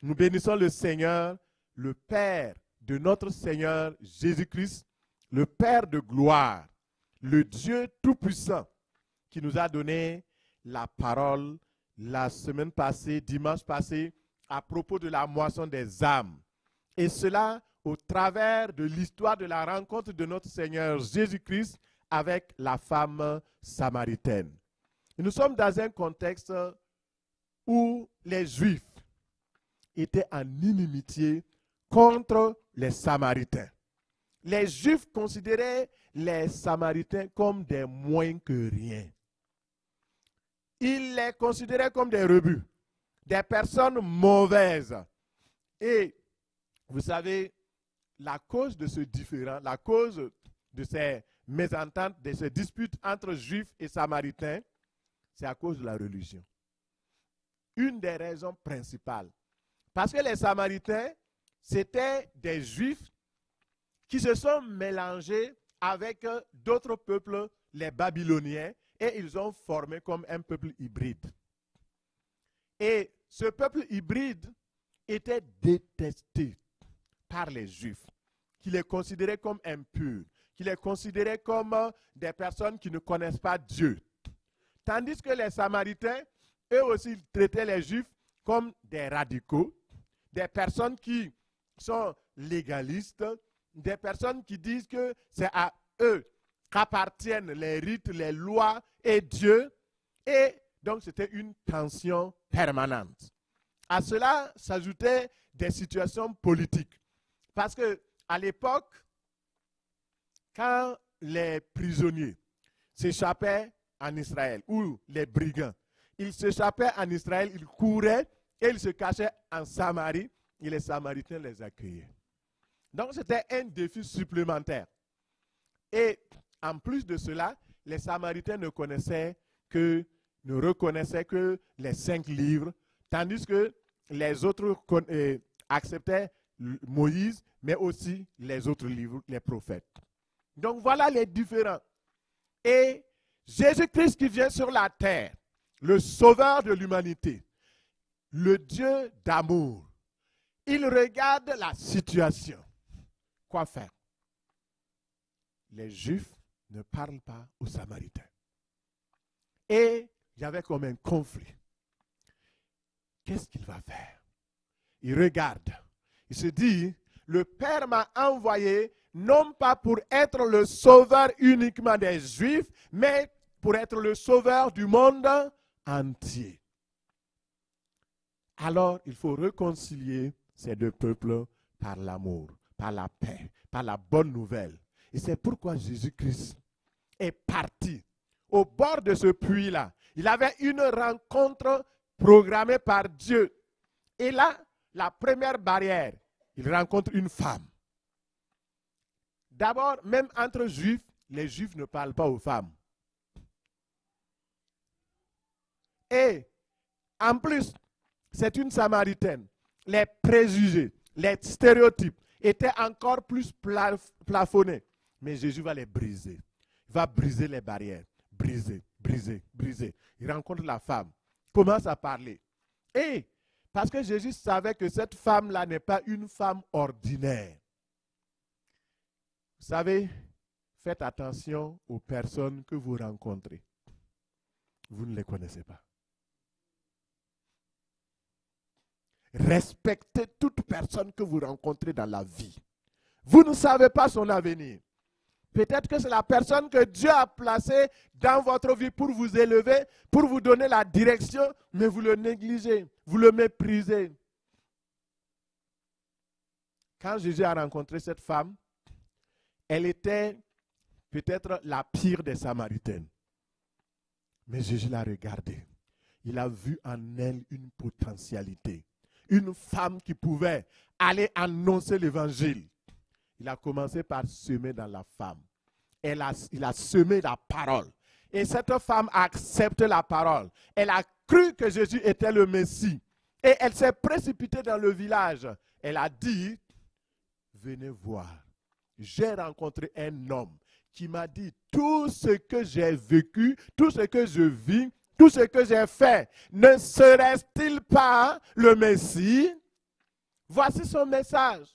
Nous bénissons le Seigneur, le Père de notre Seigneur Jésus-Christ, le Père de gloire, le Dieu Tout-Puissant, qui nous a donné la parole la semaine passée, dimanche passé, à propos de la moisson des âmes. Et cela au travers de l'histoire de la rencontre de notre Seigneur Jésus-Christ avec la femme samaritaine. Et nous sommes dans un contexte où les Juifs étaient en inimitié contre les Samaritains. Les Juifs considéraient les Samaritains comme des moins que rien. Ils les considéraient comme des rebuts, des personnes mauvaises. Et vous savez, la cause de ce différend, la cause de ces mésententes, de ces disputes entre Juifs et Samaritains, c'est à cause de la religion. Une des raisons principales. Parce que les Samaritains, c'était des Juifs qui se sont mélangés avec d'autres peuples, les Babyloniens, et ils ont formé comme un peuple hybride. Et ce peuple hybride était détesté par les Juifs, qui les considéraient comme impurs, qui les considéraient comme des personnes qui ne connaissent pas Dieu. Tandis que les Samaritains, eux aussi, traitaient les Juifs comme des radicaux, des personnes qui sont légalistes, des personnes qui disent que c'est à eux qu'appartiennent les rites, les lois et Dieu. Et donc, c'était une tension permanente. À cela s'ajoutaient des situations politiques. Parce qu'à l'époque, quand les prisonniers s'échappaient en Israël, ou les brigands, ils s'échappaient en Israël, ils couraient et ils se cachaient en Samarie, et les Samaritains les accueillaient. Donc c'était un défi supplémentaire. Et en plus de cela, les Samaritains ne reconnaissaient que les 5 livres, tandis que les autres acceptaient Moïse, mais aussi les autres livres, les prophètes. Donc voilà les différents. Et Jésus-Christ qui vient sur la terre, le sauveur de l'humanité, le Dieu d'amour, il regarde la situation. Quoi faire? Les Juifs ne parlent pas aux Samaritains. Et il y avait comme un conflit. Qu'est-ce qu'il va faire? Il regarde. Il se dit, le Père m'a envoyé non pas pour être le sauveur uniquement des Juifs, mais pour être le sauveur du monde entier. Alors, il faut réconcilier ces deux peuples par l'amour, par la paix, par la bonne nouvelle. Et c'est pourquoi Jésus-Christ est parti au bord de ce puits-là. Il avait une rencontre programmée par Dieu. Et là, la première barrière, il rencontre une femme. D'abord, même entre Juifs, les Juifs ne parlent pas aux femmes. Et en plus, c'est une Samaritaine. Les préjugés, les stéréotypes étaient encore plus plafonnés. Mais Jésus va les briser. Il va briser les barrières. Briser, briser, briser. Il rencontre la femme. Commence à parler. Et parce que Jésus savait que cette femme-là n'est pas une femme ordinaire. Vous savez, faites attention aux personnes que vous rencontrez. Vous ne les connaissez pas. Respectez toute personne que vous rencontrez dans la vie. Vous ne savez pas son avenir. Peut-être que c'est la personne que Dieu a placée dans votre vie pour vous élever, pour vous donner la direction, mais vous le négligez, vous le méprisez. Quand Jésus a rencontré cette femme, elle était peut-être la pire des Samaritaines. Mais Jésus l'a regardée. Il a vu en elle une potentialité. Une femme qui pouvait aller annoncer l'évangile. Il a commencé par semer dans la femme. Il a semé la parole. Et cette femme a accepté la parole. Elle a cru que Jésus était le Messie. Et elle s'est précipitée dans le village. Elle a dit, venez voir. J'ai rencontré un homme qui m'a dit tout ce que j'ai vécu, tout ce que je vis, tout ce que j'ai fait, ne serait-il pas le Messie? Voici son message.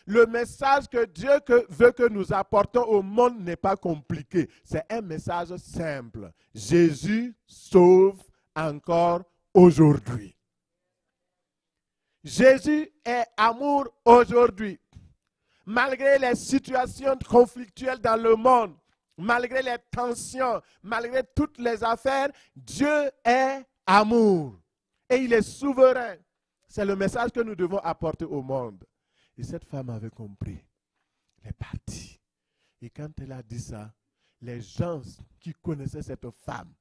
Le message que Dieu veut que nous apportons au monde n'est pas compliqué. C'est un message simple. Jésus sauve encore aujourd'hui. Jésus est amour aujourd'hui. Malgré les situations conflictuelles dans le monde, malgré les tensions, malgré toutes les affaires, Dieu est amour. Et il est souverain. C'est le message que nous devons apporter au monde. Et cette femme avait compris. Elle est partie. Et quand elle a dit ça, les gens qui connaissaient cette femme,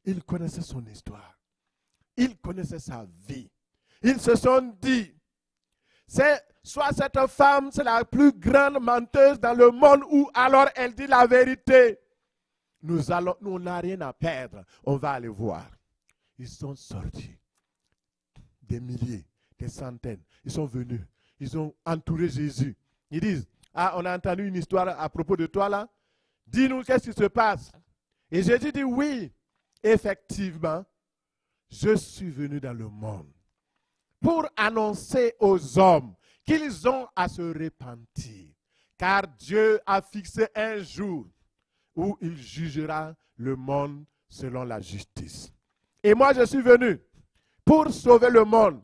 ils connaissaient son histoire. Ils connaissaient sa vie. Ils se sont dit, soit cette femme, c'est la plus grande menteuse dans le monde, ou alors elle dit la vérité. Nous, on n'a rien à perdre. On va aller voir. Ils sont sortis. Des milliers, des centaines. Ils sont venus. Ils ont entouré Jésus. Ils disent, ah, on a entendu une histoire à propos de toi là. Dis-nous qu'est-ce qui se passe. Et Jésus dit, oui, effectivement, je suis venu dans le monde pour annoncer aux hommes qu'ils ont à se repentir. Car Dieu a fixé un jour où il jugera le monde selon la justice. Et moi, je suis venu pour sauver le monde.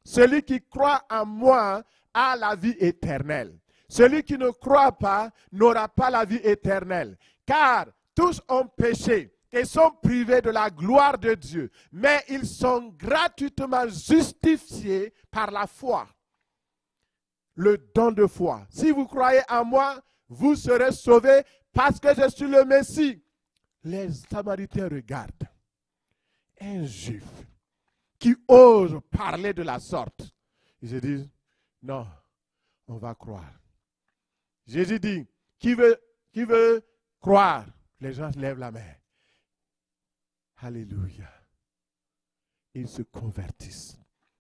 Celui qui croit en moi a la vie éternelle. Celui qui ne croit pas n'aura pas la vie éternelle. Car tous ont péché et sont privés de la gloire de Dieu. Mais ils sont gratuitement justifiés par la foi. Le don de foi. Si vous croyez en moi, vous serez sauvés parce que je suis le Messie. Les Samaritains regardent. Un juif qui ose parler de la sorte. Ils se disent, non, on va croire. Jésus dit, qui veut croire? Les gens lèvent la main. Alléluia. Ils se convertissent.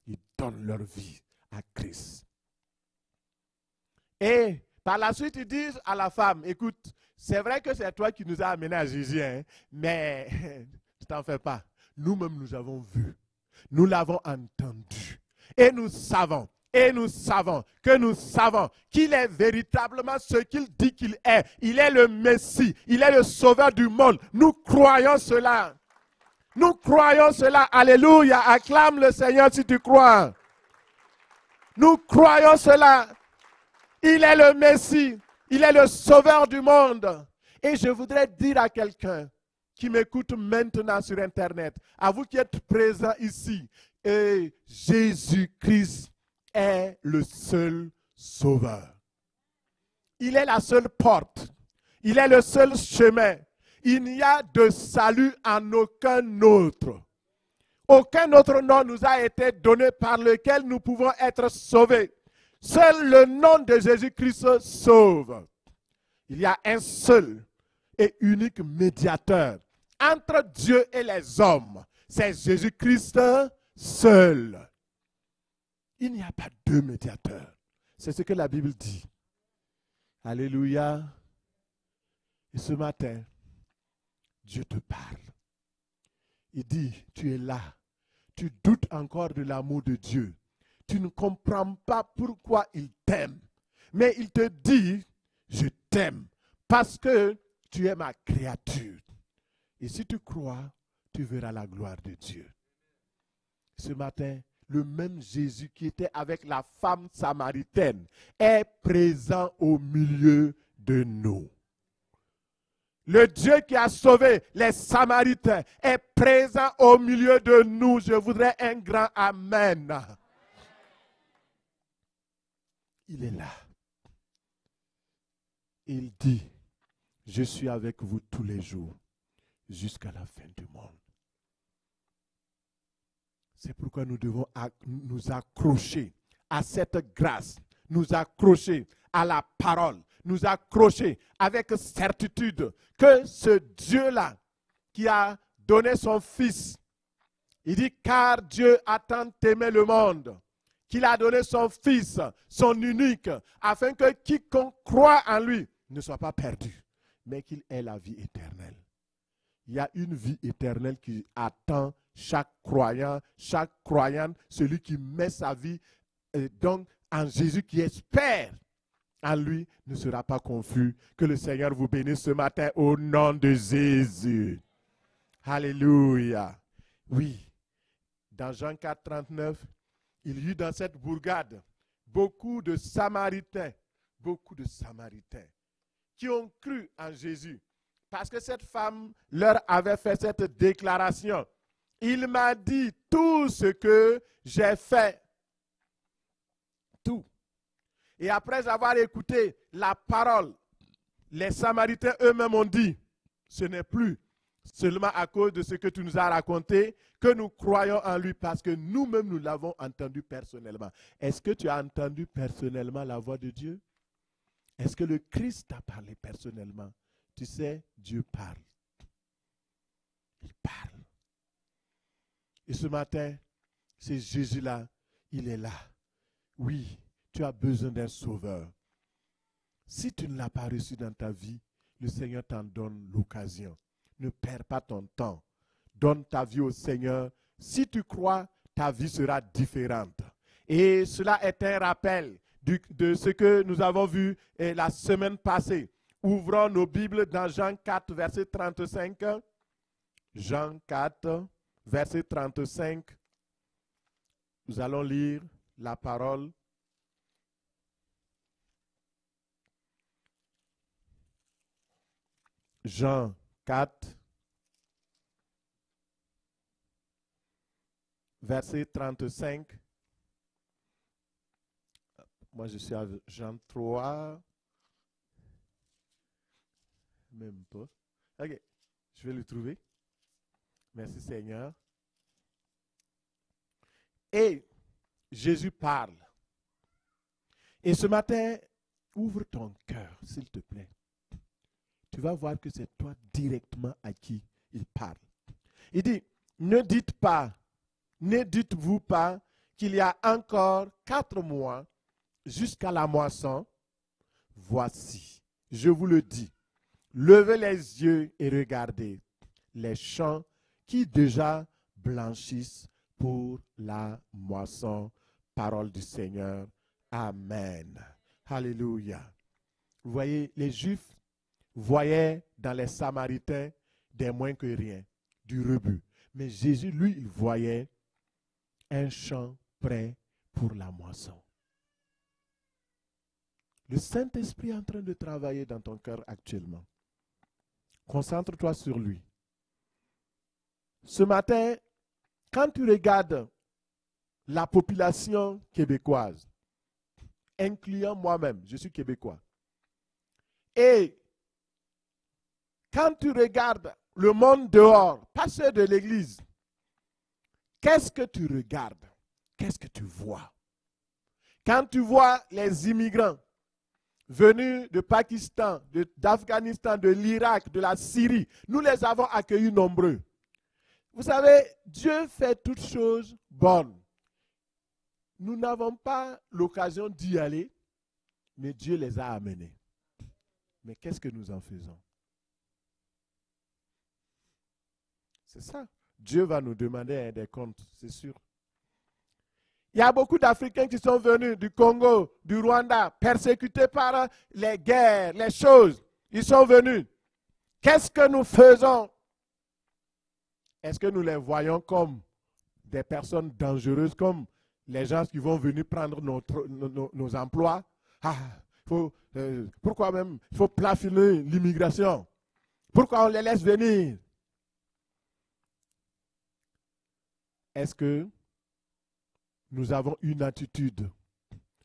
Ils donnent leur vie à Christ. Et par la suite, ils disent à la femme, écoute, c'est vrai que c'est toi qui nous as amenés à Jésus, hein, mais ne t'en fais pas. Nous-mêmes, nous avons vu. Nous l'avons entendu. Et nous savons qu'il est véritablement ce qu'il dit qu'il est. Il est le Messie. Il est le sauveur du monde. Nous croyons cela. Nous croyons cela. Alléluia. Acclame le Seigneur si tu crois. Nous croyons cela. Il est le Messie. Il est le sauveur du monde. Et je voudrais dire à quelqu'un qui m'écoute maintenant sur Internet, à vous qui êtes présents ici, et Jésus-Christ est le seul sauveur. Il est la seule porte. Il est le seul chemin. Il n'y a de salut en aucun autre. Aucun autre nom nous a été donné par lequel nous pouvons être sauvés. Seul le nom de Jésus-Christ sauve. Il y a un seul et unique médiateur entre Dieu et les hommes. C'est Jésus-Christ seul. Il n'y a pas deux médiateurs. C'est ce que la Bible dit. Alléluia. Et ce matin, Dieu te parle. Il dit, tu es là. Tu doutes encore de l'amour de Dieu. Tu ne comprends pas pourquoi il t'aime. Mais il te dit, je t'aime parce que tu es ma créature. Et si tu crois, tu verras la gloire de Dieu. Ce matin, le même Jésus qui était avec la femme samaritaine est présent au milieu de nous. Le Dieu qui a sauvé les Samaritains est présent au milieu de nous. Je voudrais un grand amen. Il est là. Il dit, je suis avec vous tous les jours jusqu'à la fin du monde. C'est pourquoi nous devons nous accrocher à cette grâce, nous accrocher à la parole, nous accrocher avec certitude que ce Dieu-là qui a donné son Fils, il dit car Dieu a tant aimé le monde, qu'il a donné son Fils, son unique, afin que quiconque croit en lui ne soit pas perdu, mais qu'il ait la vie éternelle. il y a une vie éternelle qui attend chaque croyant, chaque croyante, celui qui met sa vie donc en Jésus, qui espère en lui, ne sera pas confus. Que le Seigneur vous bénisse ce matin au nom de Jésus. Alléluia. Oui, dans Jean 4, 39, il y eut dans cette bourgade beaucoup de Samaritains qui ont cru en Jésus. Parce que cette femme leur avait fait cette déclaration. Il m'a dit tout ce que j'ai fait. Tout. Et après avoir écouté la parole, les Samaritains eux-mêmes ont dit, ce n'est plus seulement à cause de ce que tu nous as raconté que nous croyons en lui, parce que nous-mêmes nous l'avons entendu personnellement. Est-ce que tu as entendu personnellement la voix de Dieu? Est-ce que le Christ t'a parlé personnellement? Tu sais, Dieu parle. Il parle. Et ce matin, c'est Jésus-là, il est là. Oui, tu as besoin d'un sauveur. Si tu ne l'as pas reçu dans ta vie, le Seigneur t'en donne l'occasion. Ne perds pas ton temps. Donne ta vie au Seigneur. Si tu crois, ta vie sera différente. Et cela est un rappel de ce que nous avons vu la semaine passée. Ouvrons nos Bibles dans Jean 4, verset 35. Jean 4, verset 35. Nous allons lire la parole. Jean 4, verset 35. Moi, je suis à Jean 3. Même pas. Ok, je vais le trouver. Merci Seigneur. Et Jésus parle. Et ce matin, ouvre ton cœur, s'il te plaît. Tu vas voir que c'est toi directement à qui il parle. Il dit, ne dites-vous pas qu'il y a encore 4 mois jusqu'à la moisson. Voici, je vous le dis, levez les yeux et regardez les champs qui déjà blanchissent pour la moisson. Parole du Seigneur. Amen. Alléluia. Vous voyez, les Juifs voyaient dans les Samaritains des moins que rien, du rebut. Mais Jésus, lui, il voyait un champ prêt pour la moisson. Le Saint-Esprit est en train de travailler dans ton cœur actuellement. Concentre-toi sur lui. Ce matin, quand tu regardes la population québécoise, incluant moi-même, je suis québécois, et quand tu regardes le monde dehors, pas ceux de l'église, qu'est-ce que tu regardes? Qu'est-ce que tu vois? Quand tu vois les immigrants venus de Pakistan, d'Afghanistan, de l'Irak, de la Syrie, nous les avons accueillis nombreux. Vous savez, Dieu fait toutes choses bonnes. Nous n'avons pas l'occasion d'y aller, mais Dieu les a amenés. Mais qu'est-ce que nous en faisons? C'est ça. Dieu va nous demander des comptes, c'est sûr. Il y a beaucoup d'Africains qui sont venus du Congo, du Rwanda, persécutés par les guerres, les choses. Ils sont venus. Qu'est-ce que nous faisons? Est-ce que nous les voyons comme des personnes dangereuses, comme les gens qui vont venir prendre nos emplois? Pourquoi même il faut plafonner l'immigration? Pourquoi on les laisse venir? Est-ce que nous avons une attitude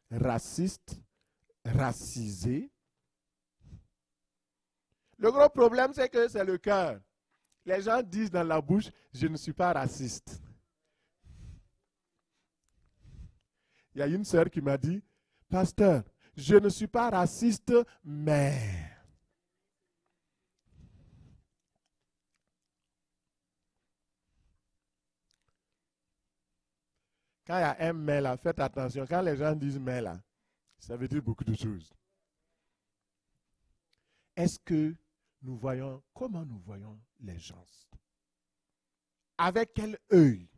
raciste, racisée? Le gros problème, c'est que c'est le cœur. Les gens disent dans la bouche, je ne suis pas raciste. Il y a une sœur qui m'a dit, pasteur, je ne suis pas raciste, mais... Quand il y a un mais là, faites attention. Quand les gens disent mais là, ça veut dire beaucoup de choses. Est-ce que nous voyons, comment nous voyons les gens? Avec quel œil?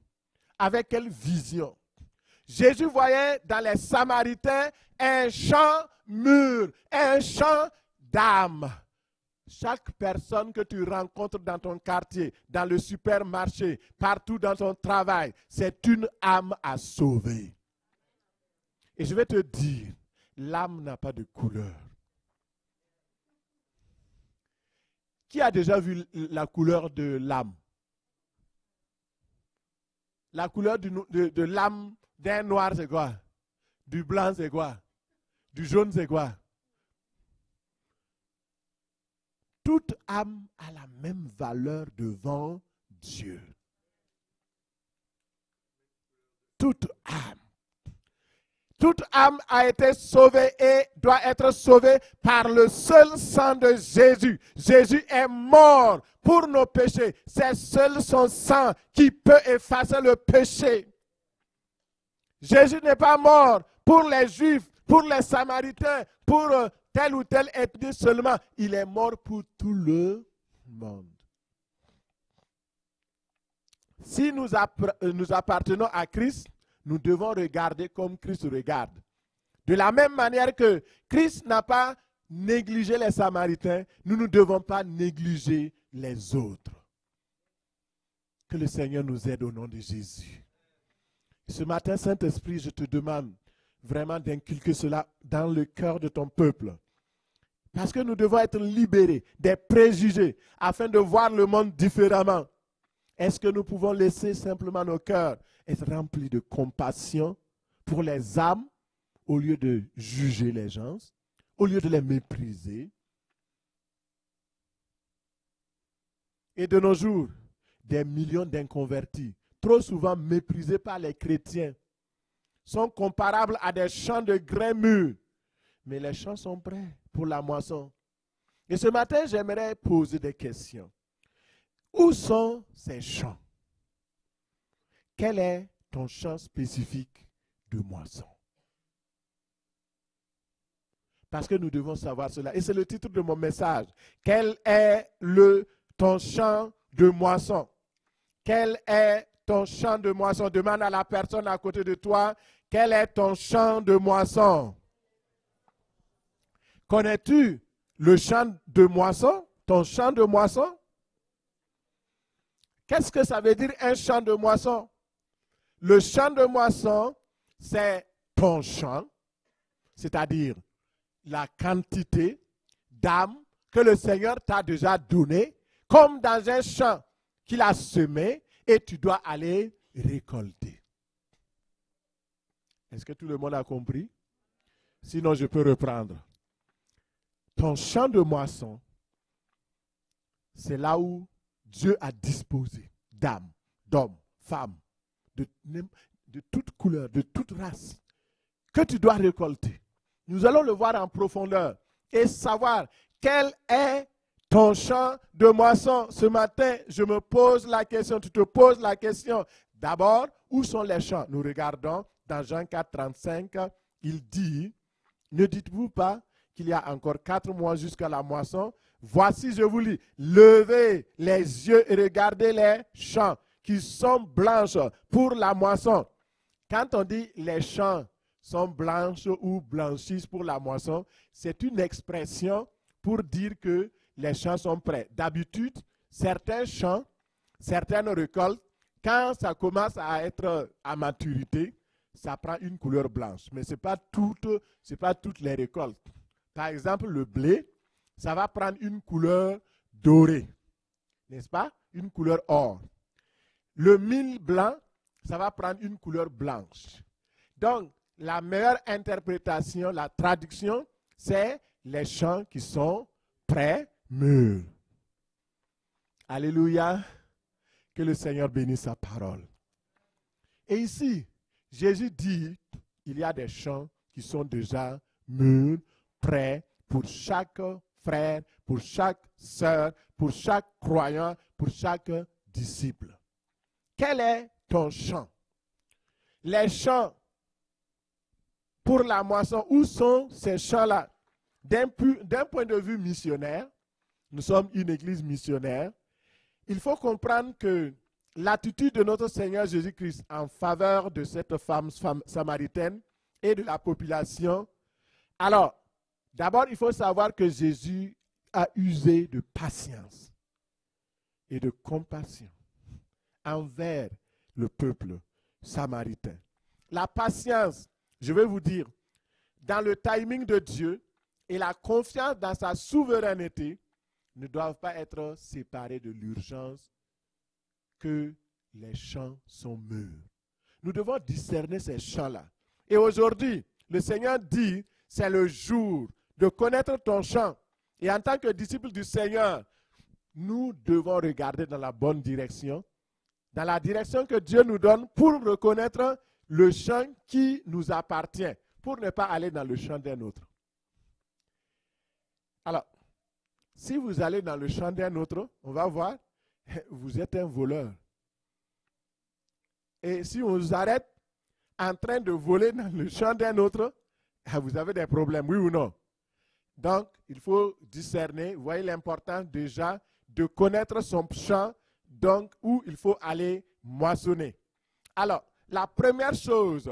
Avec quelle vision? Jésus voyait dans les Samaritains un champ mûr, un champ d'âme. Chaque personne que tu rencontres dans ton quartier, dans le supermarché, partout dans ton travail, c'est une âme à sauver. Et je vais te dire, l'âme n'a pas de couleur. Qui a déjà vu la couleur de l'âme? La couleur de l'âme d'un noir, c'est quoi? Du blanc, c'est quoi? Du jaune, c'est quoi? Toute âme a la même valeur devant Dieu. Toute âme. Toute âme a été sauvée et doit être sauvée par le seul sang de Jésus. Jésus est mort pour nos péchés. C'est seul son sang qui peut effacer le péché. Jésus n'est pas mort pour les Juifs, pour les Samaritains, pour telle ou telle ethnie seulement. Il est mort pour tout le monde. Si nous appartenons à Christ, nous devons regarder comme Christ regarde. De la même manière que Christ n'a pas négligé les Samaritains, nous ne devons pas négliger les autres. Que le Seigneur nous aide au nom de Jésus. Ce matin, Saint-Esprit, je te demande vraiment d'inculquer cela dans le cœur de ton peuple. Parce que nous devons être libérés des préjugés afin de voir le monde différemment. Est-ce que nous pouvons laisser simplement nos cœurs être remplis de compassion pour les âmes au lieu de juger les gens, au lieu de les mépriser? Et de nos jours, des millions d'inconvertis, trop souvent méprisés par les chrétiens, sont comparables à des champs de grains mûrs. Mais les champs sont prêts pour la moisson. Et ce matin, j'aimerais poser des questions. Où sont ces champs? Quel est ton champ spécifique de moisson? Parce que nous devons savoir cela. Et c'est le titre de mon message. Quel est ton champ de moisson? Quel est ton champ de moisson? Demande à la personne à côté de toi, quel est ton champ de moisson? Connais-tu le champ de moisson? Ton champ de moisson? Qu'est-ce que ça veut dire un champ de moisson? Le champ de moisson, c'est ton champ, c'est-à-dire la quantité d'âme que le Seigneur t'a déjà donnée, comme dans un champ qu'il a semé et tu dois aller récolter. Est-ce que tout le monde a compris? Sinon, je peux reprendre. Ton champ de moisson, c'est là où Dieu a disposé d'âmes, d'hommes, femmes, de toute couleur, de toute race, que tu dois récolter. Nous allons le voir en profondeur et savoir quel est ton champ de moisson. Ce matin, je me pose la question, tu te poses la question. D'abord, où sont les champs? Nous regardons dans Jean 4, 35, il dit, ne dites-vous pas qu'il y a encore 4 mois jusqu'à la moisson? Voici, je vous lis, levez les yeux et regardez les champs qui sont blanches pour la moisson. Quand on dit les champs sont blanches ou blanchissent pour la moisson, c'est une expression pour dire que les champs sont prêts. D'habitude, certains champs, certaines récoltes, quand ça commence à être à maturité, ça prend une couleur blanche. Mais ce n'est pas toutes les récoltes. Par exemple, le blé, ça va prendre une couleur dorée, n'est-ce pas? Une couleur or. Le mil blanc, ça va prendre une couleur blanche. Donc, la meilleure interprétation, la traduction, c'est les champs qui sont prêts, mûrs. Alléluia. Que le Seigneur bénisse sa parole. Et ici, Jésus dit, il y a des champs qui sont déjà mûrs, prêts pour chaque frère, pour chaque sœur, pour chaque croyant, pour chaque disciple. Quel est ton champ? Les champs pour la moisson, où sont ces champs-là? D'un point de vue missionnaire, nous sommes une église missionnaire, il faut comprendre que l'attitude de notre Seigneur Jésus-Christ en faveur de cette femme samaritaine et de la population. Alors, d'abord, il faut savoir que Jésus a usé de patience et de compassion envers le peuple samaritain. La patience, je vais vous dire, dans le timing de Dieu et la confiance dans sa souveraineté ne doivent pas être séparés de l'urgence que les champs sont mûrs. Nous devons discerner ces champs-là. Et aujourd'hui, le Seigneur dit, c'est le jour de connaître ton champ. Et en tant que disciples du Seigneur, nous devons regarder dans la bonne direction, dans la direction que Dieu nous donne pour reconnaître le champ qui nous appartient, pour ne pas aller dans le champ d'un autre. Alors, si vous allez dans le champ d'un autre, on va voir, vous êtes un voleur. Et si on vous arrête en train de voler dans le champ d'un autre, vous avez des problèmes, oui ou non? Donc, il faut discerner, vous voyez l'importance déjà de connaître son champ, donc où il faut aller moissonner. Alors, la première chose,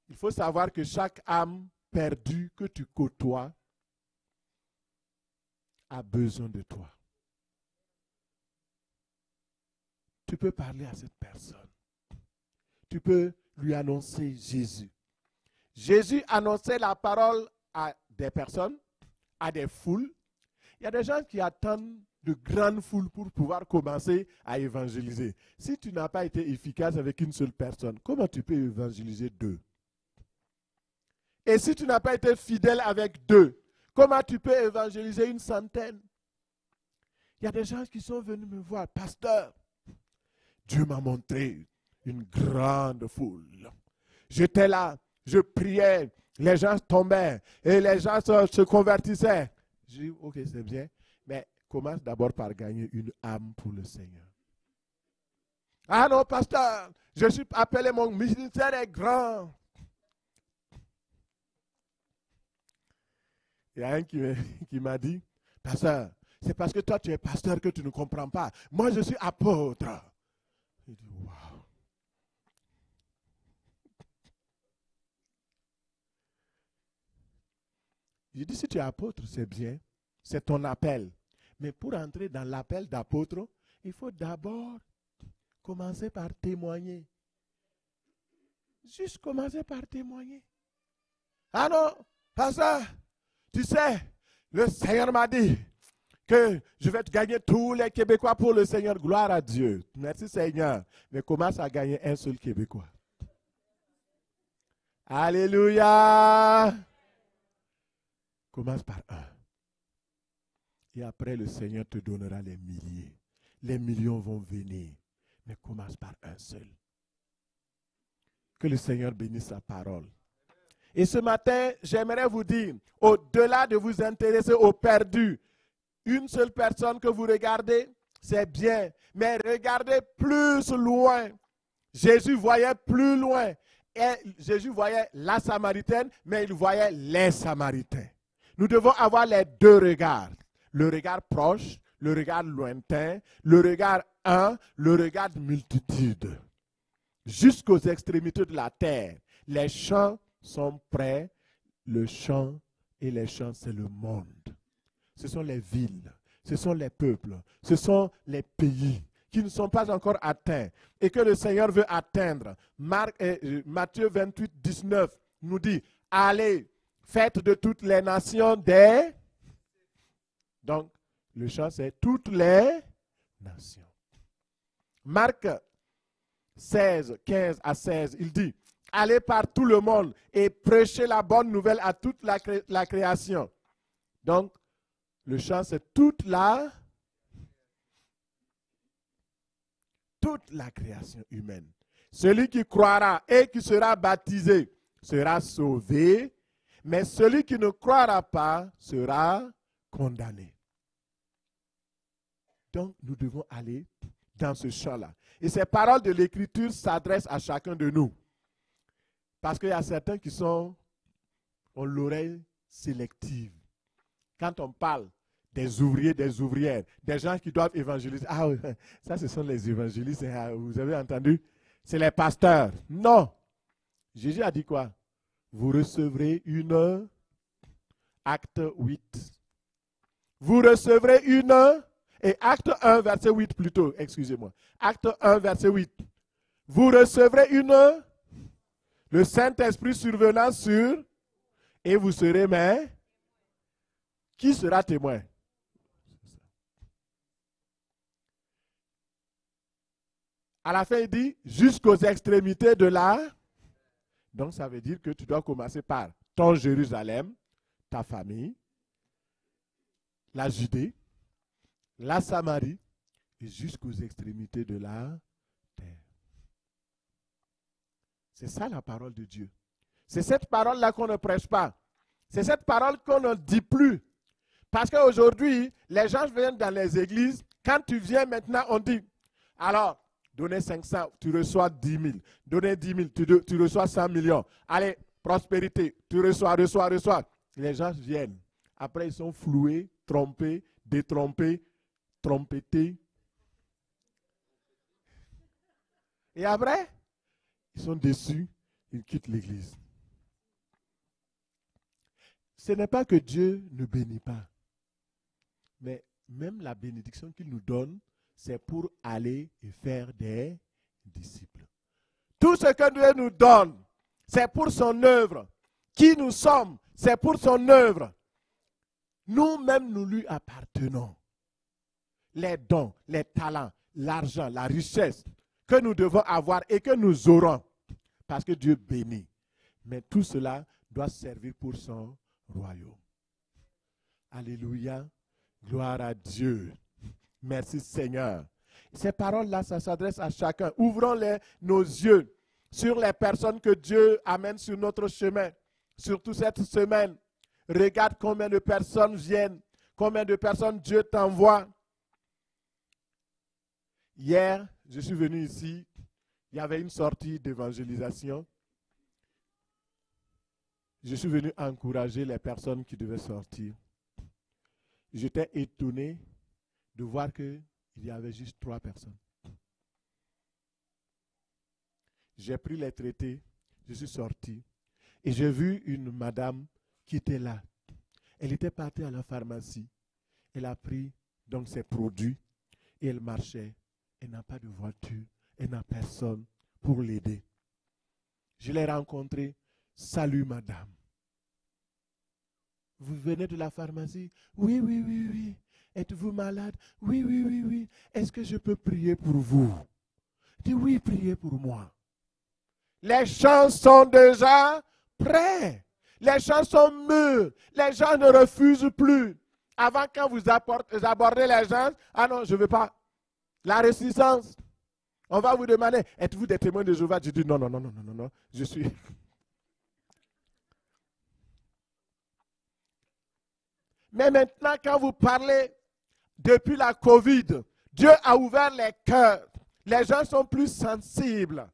il faut savoir que chaque âme perdue que tu côtoies a besoin de toi. Tu peux parler à cette personne. Tu peux lui annoncer Jésus. Jésus annonçait la parole à des personnes, à des foules. Il y a des gens qui attendent de grandes foules pour pouvoir commencer à évangéliser. Si tu n'as pas été efficace avec une seule personne, comment tu peux évangéliser deux? Et si tu n'as pas été fidèle avec deux, comment tu peux évangéliser une centaine? Il y a des gens qui sont venus me voir, pasteur, Dieu m'a montré une grande foule. J'étais là, je priais, les gens tombaient et les gens se convertissaient. J'ai dit, ok, c'est bien, mais commence d'abord par gagner une âme pour le Seigneur. Ah non, pasteur, je suis appelé, mon ministère est grand. Il y a un qui m'a dit, pasteur, c'est parce que toi tu es pasteur que tu ne comprends pas. Moi je suis apôtre. Il dit, waouh. J'ai dit, si tu es apôtre, c'est bien. C'est ton appel. Mais pour entrer dans l'appel d'apôtre, il faut d'abord commencer par témoigner. Juste commencer par témoigner. Ah non, pasteur, tu sais, le Seigneur m'a dit que je vais te gagner tous les Québécois pour le Seigneur. Gloire à Dieu. Merci Seigneur. Mais commence à gagner un seul Québécois. Alléluia. Commence par un. Et après, le Seigneur te donnera les milliers. Les millions vont venir. Mais commence par un seul. Que le Seigneur bénisse sa parole. Et ce matin, j'aimerais vous dire, au-delà de vous intéresser aux perdus, une seule personne que vous regardez, c'est bien. Mais regardez plus loin. Jésus voyait plus loin. Et Jésus voyait la Samaritaine, mais il voyait les Samaritains. Nous devons avoir les deux regards. Le regard proche, le regard lointain, le regard un, le regard multitude. Jusqu'aux extrémités de la terre. Les champs sont prêts. Le champ et les champs, c'est le monde. Ce sont les villes, ce sont les peuples, ce sont les pays qui ne sont pas encore atteints et que le Seigneur veut atteindre. Matthieu 28, 19 nous dit, allez, faites de toutes les nations des... Donc, le champ, c'est toutes les nations. Marc 16, 15 à 16, il dit, allez par tout le monde et prêchez la bonne nouvelle à toute la création. Donc, le champ, c'est toute la création humaine. Celui qui croira et qui sera baptisé sera sauvé, mais celui qui ne croira pas sera condamné. Donc, nous devons aller dans ce champ-là. Et ces paroles de l'Écriture s'adressent à chacun de nous. Parce qu'il y a certains qui ont l'oreille sélective. Quand on parle, des ouvriers, des ouvrières, des gens qui doivent évangéliser. Ah oui, ça ce sont les évangélistes, vous avez entendu? C'est les pasteurs. Non. Jésus a dit quoi? Vous recevrez une... Acte 8. Vous recevrez une... Et acte 1, verset 8 plutôt, excusez-moi. Acte 1, verset 8. Vous recevrez une... Le Saint-Esprit survenant sur... Et vous serez mais... Qui sera témoin? À la fin, il dit, jusqu'aux extrémités de la... Donc, ça veut dire que tu dois commencer par ton Jérusalem, ta famille, la Judée, la Samarie, et jusqu'aux extrémités de la terre. C'est ça la parole de Dieu. C'est cette parole-là qu'on ne prêche pas. C'est cette parole qu'on ne dit plus. Parce qu'aujourd'hui, les gens viennent dans les églises. Quand tu viens maintenant, on dit, alors, donnez 500, tu reçois 10 000. Donnez 10 000, tu reçois 100 millions. Allez, prospérité, tu reçois. Les gens viennent. Après, ils sont floués, trompés, détrompés, trompettés. Et après, ils sont déçus, ils quittent l'église. Ce n'est pas que Dieu ne bénit pas. Mais même la bénédiction qu'il nous donne, c'est pour aller et faire des disciples. Tout ce que Dieu nous donne, c'est pour son œuvre. Qui nous sommes, c'est pour son œuvre. Nous-mêmes, nous lui appartenons. Les dons, les talents, l'argent, la richesse que nous devons avoir et que nous aurons. Parce que Dieu bénit. Mais tout cela doit servir pour son royaume. Alléluia. Gloire à Dieu. Merci Seigneur. Ces paroles-là, ça s'adresse à chacun. Ouvrons nos yeux sur les personnes que Dieu amène sur notre chemin. Surtout cette semaine. Regarde combien de personnes viennent. Combien de personnes Dieu t'envoie. Hier, je suis venu ici. Il y avait une sortie d'évangélisation. Je suis venu encourager les personnes qui devaient sortir. J'étais étonné de voir qu'il y avait juste 3 personnes. J'ai pris les traités, je suis sorti et j'ai vu une madame qui était là. Elle était partie à la pharmacie. Elle a pris donc ses produits et elle marchait. Elle n'a pas de voiture, elle n'a personne pour l'aider. Je l'ai rencontrée. Salut madame. Vous venez de la pharmacie? Oui. Êtes-vous malade? Oui. Est-ce que je peux prier pour vous? Dis oui, priez pour moi. Les champs sont déjà prêts. Les champs sont mûrs. Les gens ne refusent plus. Avant, quand vous abordez les gens, ah non, je ne veux pas. La résistance. On va vous demander, êtes-vous des témoins de Jéhovah? Je dis non, je suis... Mais maintenant, quand vous parlez depuis la COVID, Dieu a ouvert les cœurs. Les gens sont plus sensibles.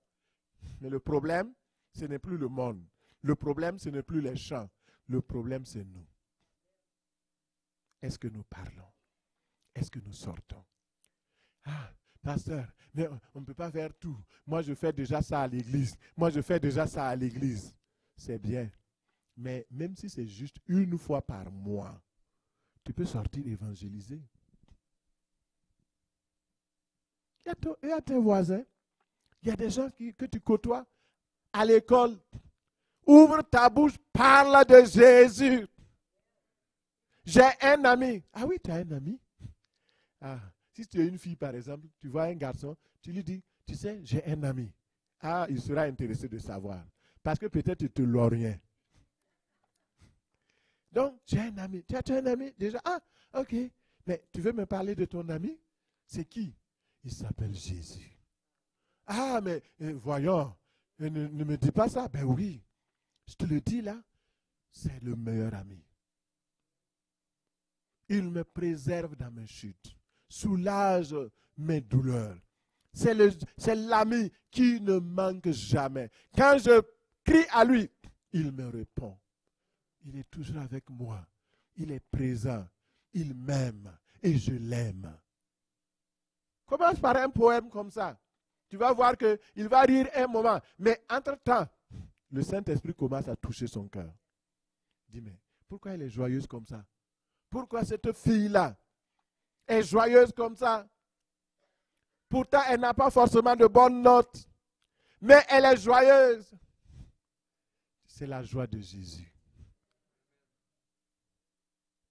Mais le problème, ce n'est plus le monde. Le problème, ce n'est plus les champs. Le problème, c'est nous. Est-ce que nous parlons? Est-ce que nous sortons? Ah, pasteur, mais on ne peut pas faire tout. Moi, je fais déjà ça à l'église. C'est bien. Mais même si c'est juste une fois par mois, tu peux sortir évangéliser. Il y a tes voisins. Il y a des gens que tu côtoies à l'école. Ouvre ta bouche, parle de Jésus. J'ai un ami. Ah oui, tu as un ami? Ah, si tu es une fille, par exemple, tu vois un garçon, tu lui dis, tu sais, j'ai un ami. Ah, il sera intéressé de savoir. Parce que peut-être il te l'orient. Donc, j'ai un ami. Tu as un ami déjà? Ah, ok. Mais tu veux me parler de ton ami? C'est qui? Il s'appelle Jésus. Ah, mais voyons, ne me dis pas ça. Ben oui, je te le dis là, c'est le meilleur ami. Il me préserve dans mes chutes, soulage mes douleurs. C'est l'ami qui ne manque jamais. Quand je crie à lui, il me répond. Il est toujours avec moi. Il est présent. il m'aime et je l'aime. Commence par un poème comme ça. Tu vas voir qu'il va rire un moment. Mais entre-temps, le Saint-Esprit commence à toucher son cœur. Dis, mais pourquoi elle est joyeuse comme ça? Pourquoi cette fille-là est joyeuse comme ça? Pourtant, elle n'a pas forcément de bonnes notes. Mais elle est joyeuse. C'est la joie de Jésus.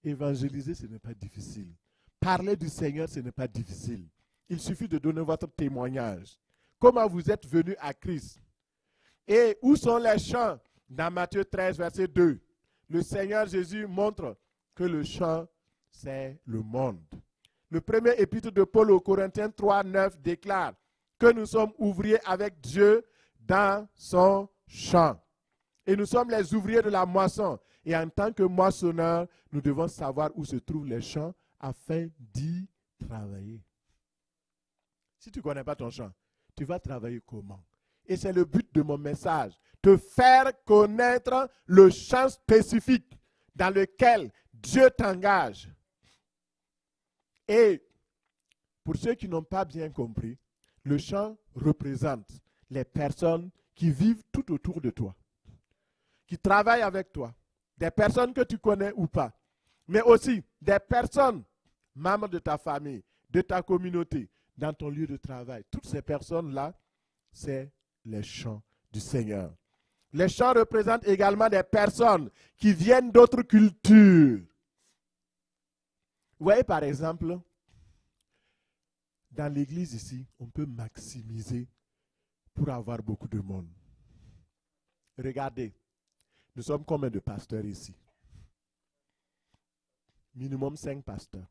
Évangéliser, ce n'est pas difficile. Parler du Seigneur, ce n'est pas difficile. Il suffit de donner votre témoignage. Comment vous êtes venu à Christ? Et où sont les champs? Dans Matthieu 13, verset 2. Le Seigneur Jésus montre que le champ, c'est le monde. Le premier épître de Paul aux Corinthiens 3, 9 déclare que nous sommes ouvriers avec Dieu dans son champ. Et nous sommes les ouvriers de la moisson. Et en tant que moissonneurs, nous devons savoir où se trouvent les champs afin d'y travailler. Si tu ne connais pas ton champ, tu vas travailler comment? Et c'est le but de mon message, te faire connaître le champ spécifique dans lequel Dieu t'engage. Et pour ceux qui n'ont pas bien compris, le champ représente les personnes qui vivent tout autour de toi, qui travaillent avec toi, des personnes que tu connais ou pas, mais aussi des personnes, membres de ta famille, de ta communauté, dans ton lieu de travail. Toutes ces personnes-là, c'est les champs du Seigneur. Les champs représentent également des personnes qui viennent d'autres cultures. Vous voyez, par exemple, dans l'église ici, on peut maximiser pour avoir beaucoup de monde. Regardez, nous sommes combien de pasteurs ici? Minimum 5 pasteurs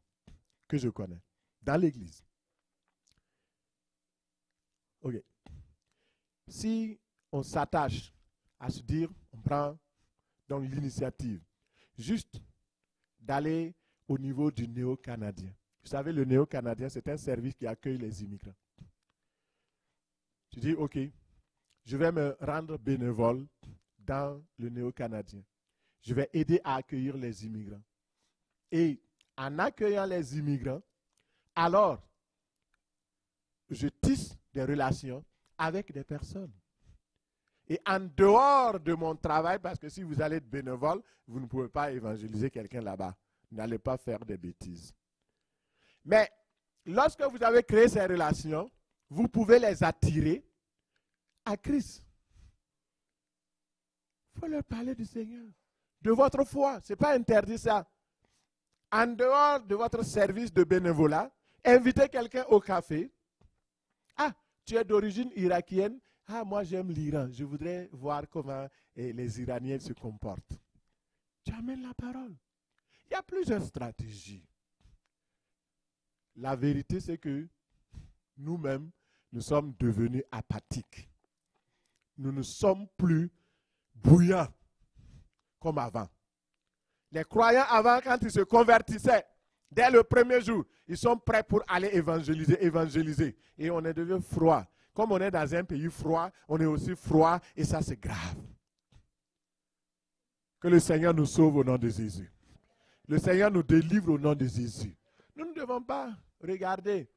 que je connais dans l'église. Ok. Si on s'attache à se dire, on prend donc l'initiative, juste d'aller au niveau du néo-canadien. Vous savez, le néo-canadien, c'est un service qui accueille les immigrants. Tu dis, ok, je vais me rendre bénévole dans le néo-canadien. Je vais aider à accueillir les immigrants. Et en accueillant les immigrants, alors, je tisse des relations avec des personnes. Et en dehors de mon travail, parce que si vous allez être bénévole, vous ne pouvez pas évangéliser quelqu'un là-bas. N'allez pas faire des bêtises. Mais lorsque vous avez créé ces relations, vous pouvez les attirer à Christ. Il faut leur parler du Seigneur, de votre foi. Ce n'est pas interdit ça. En dehors de votre service de bénévolat, invitez quelqu'un au café. Ah, tu es d'origine irakienne. Ah, moi j'aime l'Iran. Je voudrais voir comment les Iraniens se comportent. Tu amènes la parole. Il y a plusieurs stratégies. La vérité, c'est que nous-mêmes, nous sommes devenus apathiques. Nous ne sommes plus bouillants comme avant. Les croyants avant, quand ils se convertissaient, dès le premier jour, ils sont prêts pour aller évangéliser. Et on est devenu froid. Comme on est dans un pays froid, on est aussi froid et ça c'est grave. Que le Seigneur nous sauve au nom de Jésus. Le Seigneur nous délivre au nom de Jésus. Nous ne devons pas regarder.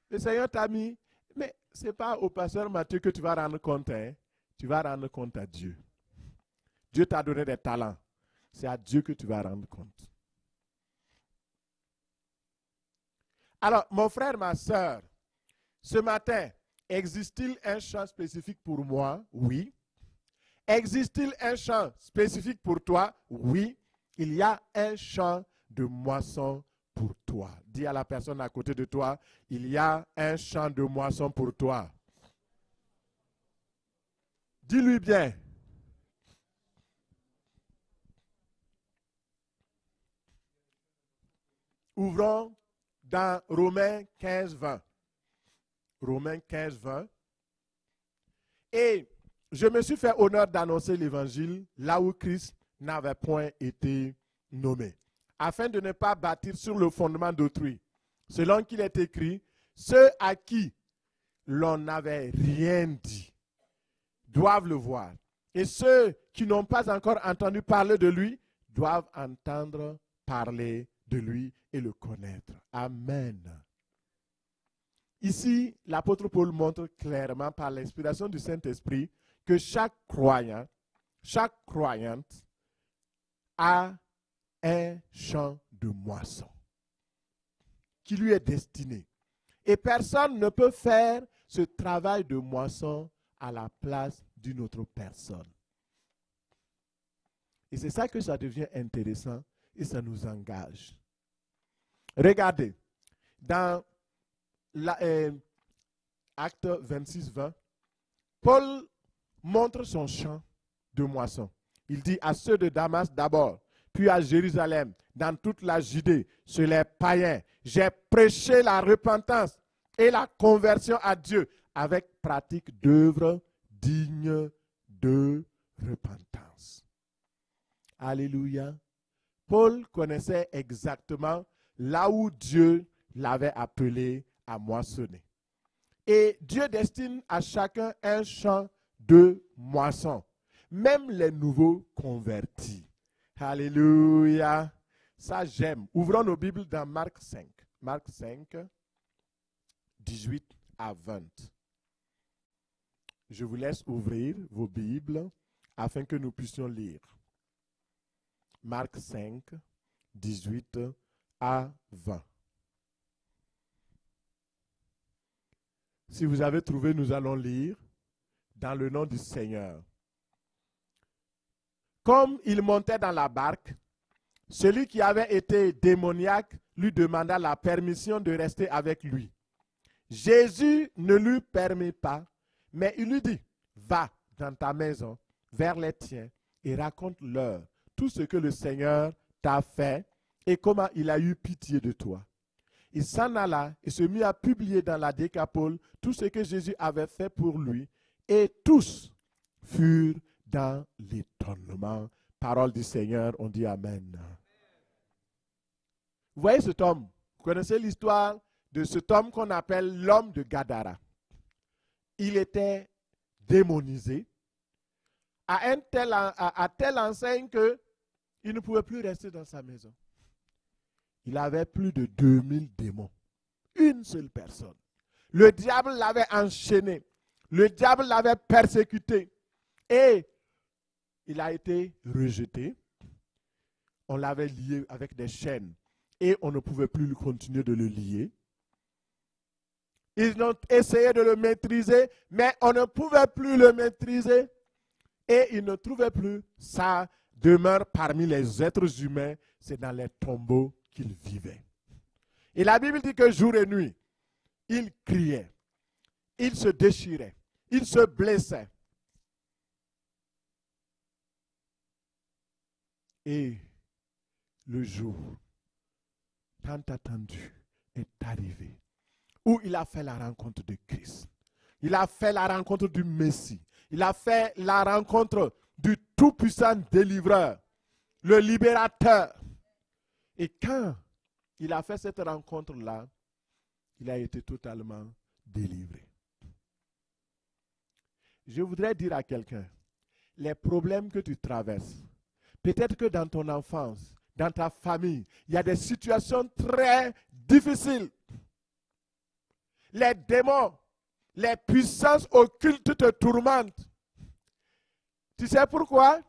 Le Seigneur t'a mis, mais ce n'est pas au pasteur Matthieu que tu vas rendre compte. Hein? Tu vas rendre compte à Dieu. Dieu t'a donné des talents. C'est à Dieu que tu vas rendre compte. Alors, mon frère, ma soeur, ce matin, existe-t-il un champ spécifique pour moi? Oui. Existe-t-il un champ spécifique pour toi? Oui. Il y a un champ de moisson pour toi. Dis à la personne à côté de toi, il y a un champ de moisson pour toi. Dis-lui bien. Ouvrons dans Romains 15, 20. Romains 15, 20. Et je me suis fait honneur d'annoncer l'évangile là où Christ n'avait point été nommé, afin de ne pas bâtir sur le fondement d'autrui. Selon qu'il est écrit, ceux à qui l'on n'avait rien dit doivent le voir. Et ceux qui n'ont pas encore entendu parler de lui doivent entendre parler de lui et le connaître. Amen. Ici, l'apôtre Paul montre clairement par l'inspiration du Saint-Esprit que chaque croyante a un champ de moisson qui lui est destiné. Et personne ne peut faire ce travail de moisson à la place d'une autre personne. Et c'est ça que ça devient intéressant et ça nous engage. Regardez, dans Acte 26, 20, Paul montre son champ de moisson. Il dit à ceux de Damas d'abord, puis à Jérusalem, dans toute la Judée, chez les païens, j'ai prêché la repentance et la conversion à Dieu avec pratique d'œuvres dignes de repentance. Alléluia. Paul connaissait exactement là où Dieu l'avait appelé à moissonner. Et Dieu destine à chacun un champ de moisson, même les nouveaux convertis. Alléluia. Ça, j'aime. Ouvrons nos Bibles dans Marc 5. Marc 5, 18 à 20. Je vous laisse ouvrir vos Bibles afin que nous puissions lire. Marc 5, 18 à 20. Si vous avez trouvé, nous allons lire dans le nom du Seigneur. Comme il montait dans la barque, celui qui avait été démoniaque lui demanda la permission de rester avec lui. Jésus ne lui permit pas, mais il lui dit, va dans ta maison, vers les tiens, et raconte-leur tout ce que le Seigneur t'a fait et comment il a eu pitié de toi. Il s'en alla et se mit à publier dans la Décapole tout ce que Jésus avait fait pour lui, et tous furent dans l'étonnement. Parole du Seigneur, on dit Amen. Vous voyez cet homme, vous connaissez l'histoire de cet homme qu'on appelle l'homme de Gadara. Il était démonisé à telle enseigne qu'il ne pouvait plus rester dans sa maison. Il avait plus de 2000 démons. Une seule personne. Le diable l'avait enchaîné. Le diable l'avait persécuté. Et il a été rejeté. On l'avait lié avec des chaînes. Et on ne pouvait plus continuer de le lier. Ils ont essayé de le maîtriser, mais on ne pouvait plus le maîtriser. Et il ne trouvait plus sa demeure parmi les êtres humains. C'est dans les tombeaux qu'il vivait. Et la Bible dit que jour et nuit, il criait, il se déchirait, il se blessait. Et le jour tant attendu est arrivé où il a fait la rencontre de Christ. Il a fait la rencontre du Messie. Il a fait la rencontre du tout-puissant délivreur, le libérateur. Et quand il a fait cette rencontre-là, il a été totalement délivré. Je voudrais dire à quelqu'un, les problèmes que tu traverses, peut-être que dans ton enfance, dans ta famille, il y a des situations très difficiles. Les démons, les puissances occultes te tourmentent. Tu sais pourquoi?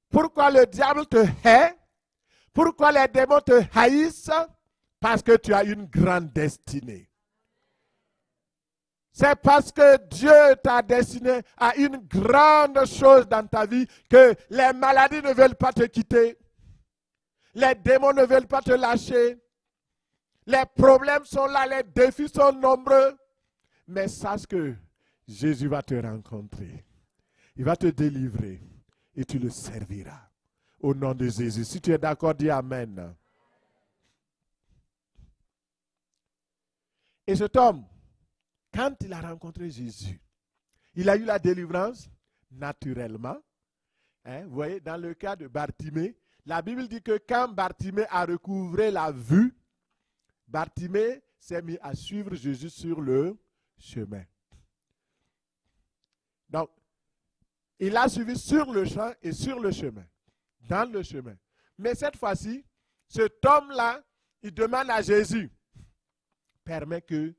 Pourquoi le diable te hait? Pourquoi les démons te haïssent? Parce que tu as une grande destinée. C'est parce que Dieu t'a destiné à une grande chose dans ta vie que les maladies ne veulent pas te quitter. Les démons ne veulent pas te lâcher. Les problèmes sont là, les défis sont nombreux. Mais sache que Jésus va te rencontrer. Il va te délivrer et tu le serviras. Au nom de Jésus. Si tu es d'accord, dis Amen. Et cet homme, quand il a rencontré Jésus, il a eu la délivrance naturellement. Vous voyez, dans le cas de Bartimée, la Bible dit que quand Bartimée a recouvré la vue, Bartimée s'est mis à suivre Jésus sur le chemin. Donc, il l'a suivi sur le champ et sur le chemin. dans le chemin. Mais cette fois-ci, cet homme-là, il demande à Jésus, permets que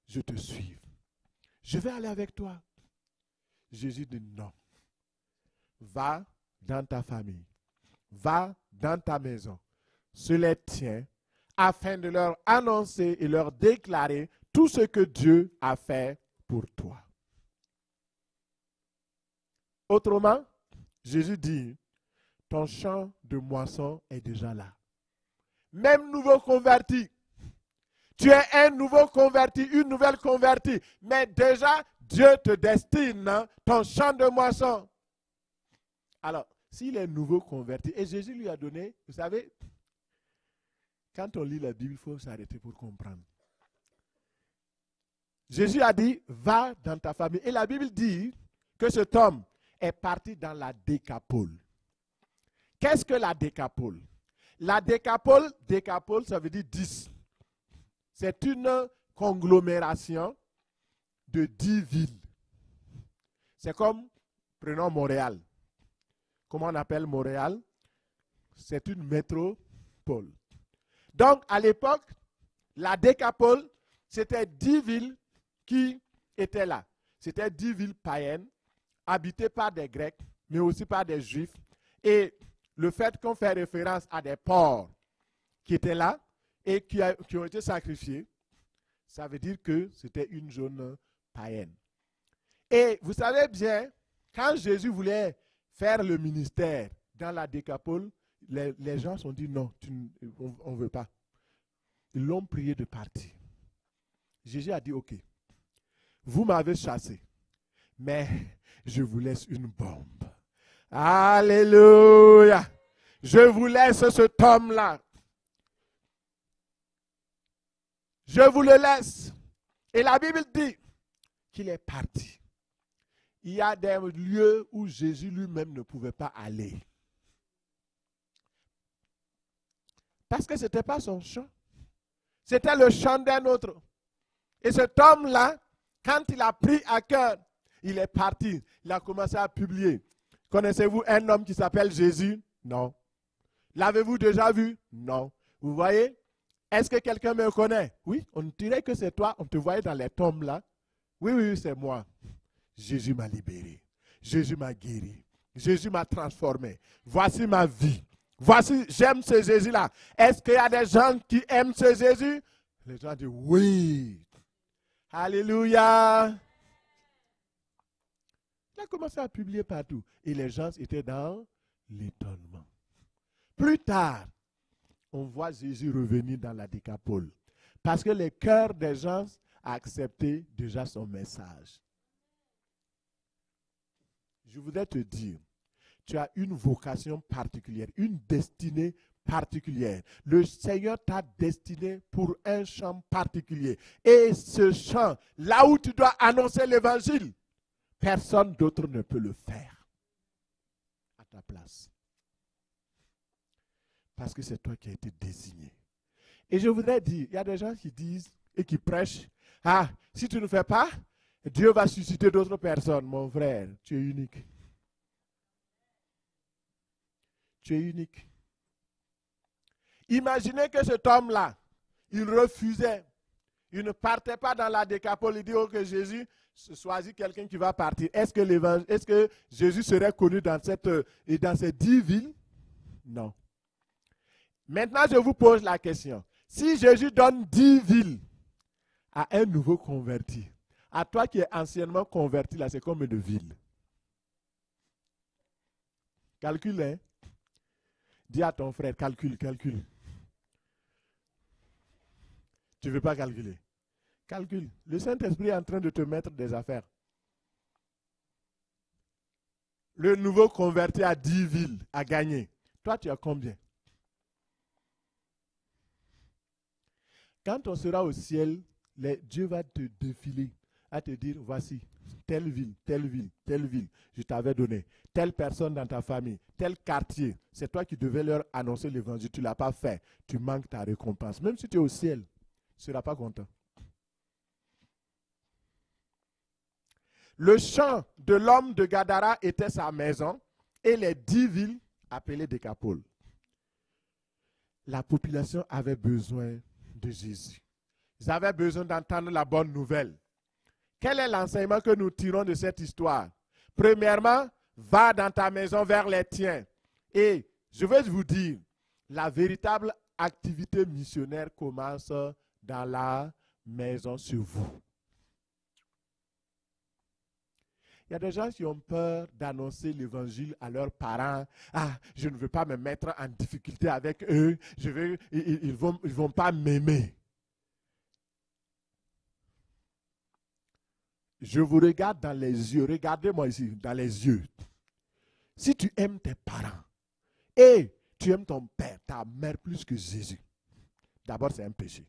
je te suive. Je vais aller avec toi. Jésus dit non. Va dans ta famille. Va dans ta maison. Se les tiens afin de leur annoncer et leur déclarer tout ce que Dieu a fait pour toi. Autrement, Jésus dit, ton champ de moisson est déjà là. Même nouveau converti. Tu es un nouveau converti, une nouvelle convertie. Mais déjà, Dieu te destine ton champ de moisson. Alors, s'il est nouveau converti, et Jésus lui a donné, vous savez, quand on lit la Bible, il faut s'arrêter pour comprendre. Jésus a dit, va dans ta famille. Et la Bible dit que cet homme est parti dans la Décapole. Qu'est-ce que la Décapole? La Décapole, ça veut dire 10. C'est une conglomération de 10 villes. C'est comme, prenons Montréal. Comment on appelle Montréal? C'est une métropole. Donc, à l'époque, la Décapole, c'était 10 villes qui étaient là. C'était 10 villes païennes, habitées par des Grecs, mais aussi par des Juifs. Et le fait qu'on fait référence à des porcs qui étaient là et qui ont été sacrifiés, ça veut dire que c'était une zone païenne. Et vous savez bien, quand Jésus voulait faire le ministère dans la Décapole, les gens se sont dit non, on ne veut pas. Ils l'ont prié de partir. Jésus a dit ok, vous m'avez chassé, mais je vous laisse une bombe. Alléluia. Je vous laisse cet homme-là. Je vous le laisse. Et la Bible dit qu'il est parti. Il y a des lieux où Jésus lui-même ne pouvait pas aller. Parce que ce n'était pas son champ. C'était le champ d'un autre. Et cet homme-là, quand il a pris à cœur, il est parti. Il a commencé à publier. Connaissez-vous un homme qui s'appelle Jésus? Non. L'avez-vous déjà vu? Non. Vous voyez? Est-ce que quelqu'un me connaît? Oui, on dirait que c'est toi. On te voyait dans les tombes là. Oui, oui, c'est moi. Jésus m'a libéré. Jésus m'a guéri. Jésus m'a transformé. Voici ma vie. Voici, j'aime ce Jésus-là. Est-ce qu'il y a des gens qui aiment ce Jésus? Les gens disent oui. Alléluia. Il a commencé à publier partout. Et les gens étaient dans l'étonnement. Plus tard, on voit Jésus revenir dans la Décapole. Parce que le cœur des gens a accepté déjà son message. Je voudrais te dire, tu as une vocation particulière, une destinée particulière. Le Seigneur t'a destiné pour un champ particulier. Et ce champ, là où tu dois annoncer l'évangile, personne d'autre ne peut le faire à ta place. Parce que c'est toi qui as été désigné. Et je voudrais dire, il y a des gens qui disent et qui prêchent, ah, si tu ne fais pas, Dieu va susciter d'autres personnes. Mon frère, tu es unique. Tu es unique. Imaginez que cet homme-là, il refusait. Il ne partait pas dans la Décapole. Il dit oh, que Jésus choisit quelqu'un qui va partir. Est-ce que Jésus serait connu dans ces 10 villes? Non. Maintenant, je vous pose la question. Si Jésus donne 10 villes à un nouveau converti, à toi qui es anciennement converti, là, c'est combien de villes? Calcule, hein? Dis à ton frère, calcule. Tu ne veux pas calculer? Calcule. Le Saint-Esprit est en train de te mettre des affaires. Le nouveau converti à 10 villes a gagné. Toi, tu as combien? Quand on sera au ciel, Dieu va te défiler, à te dire, voici, telle ville, je t'avais donné. Telle personne dans ta famille, tel quartier, c'est toi qui devais leur annoncer l'évangile, tu ne l'as pas fait. Tu manques ta récompense. Même si tu es au ciel, tu ne seras pas content. Le champ de l'homme de Gadara était sa maison et les 10 villes appelé Décapole. La population avait besoin de Jésus. Ils avaient besoin d'entendre la bonne nouvelle. Quel est l'enseignement que nous tirons de cette histoire? Premièrement, va dans ta maison vers les tiens. Et je vais vous dire, la véritable activité missionnaire commence dans la maison sur vous. Il y a des gens qui ont peur d'annoncer l'évangile à leurs parents. Ah, je ne veux pas me mettre en difficulté avec eux. Ils vont pas m'aimer. Je vous regarde dans les yeux. Regardez-moi ici, dans les yeux. Si tu aimes tes parents et tu aimes ton père, ta mère plus que Jésus, d'abord c'est un péché.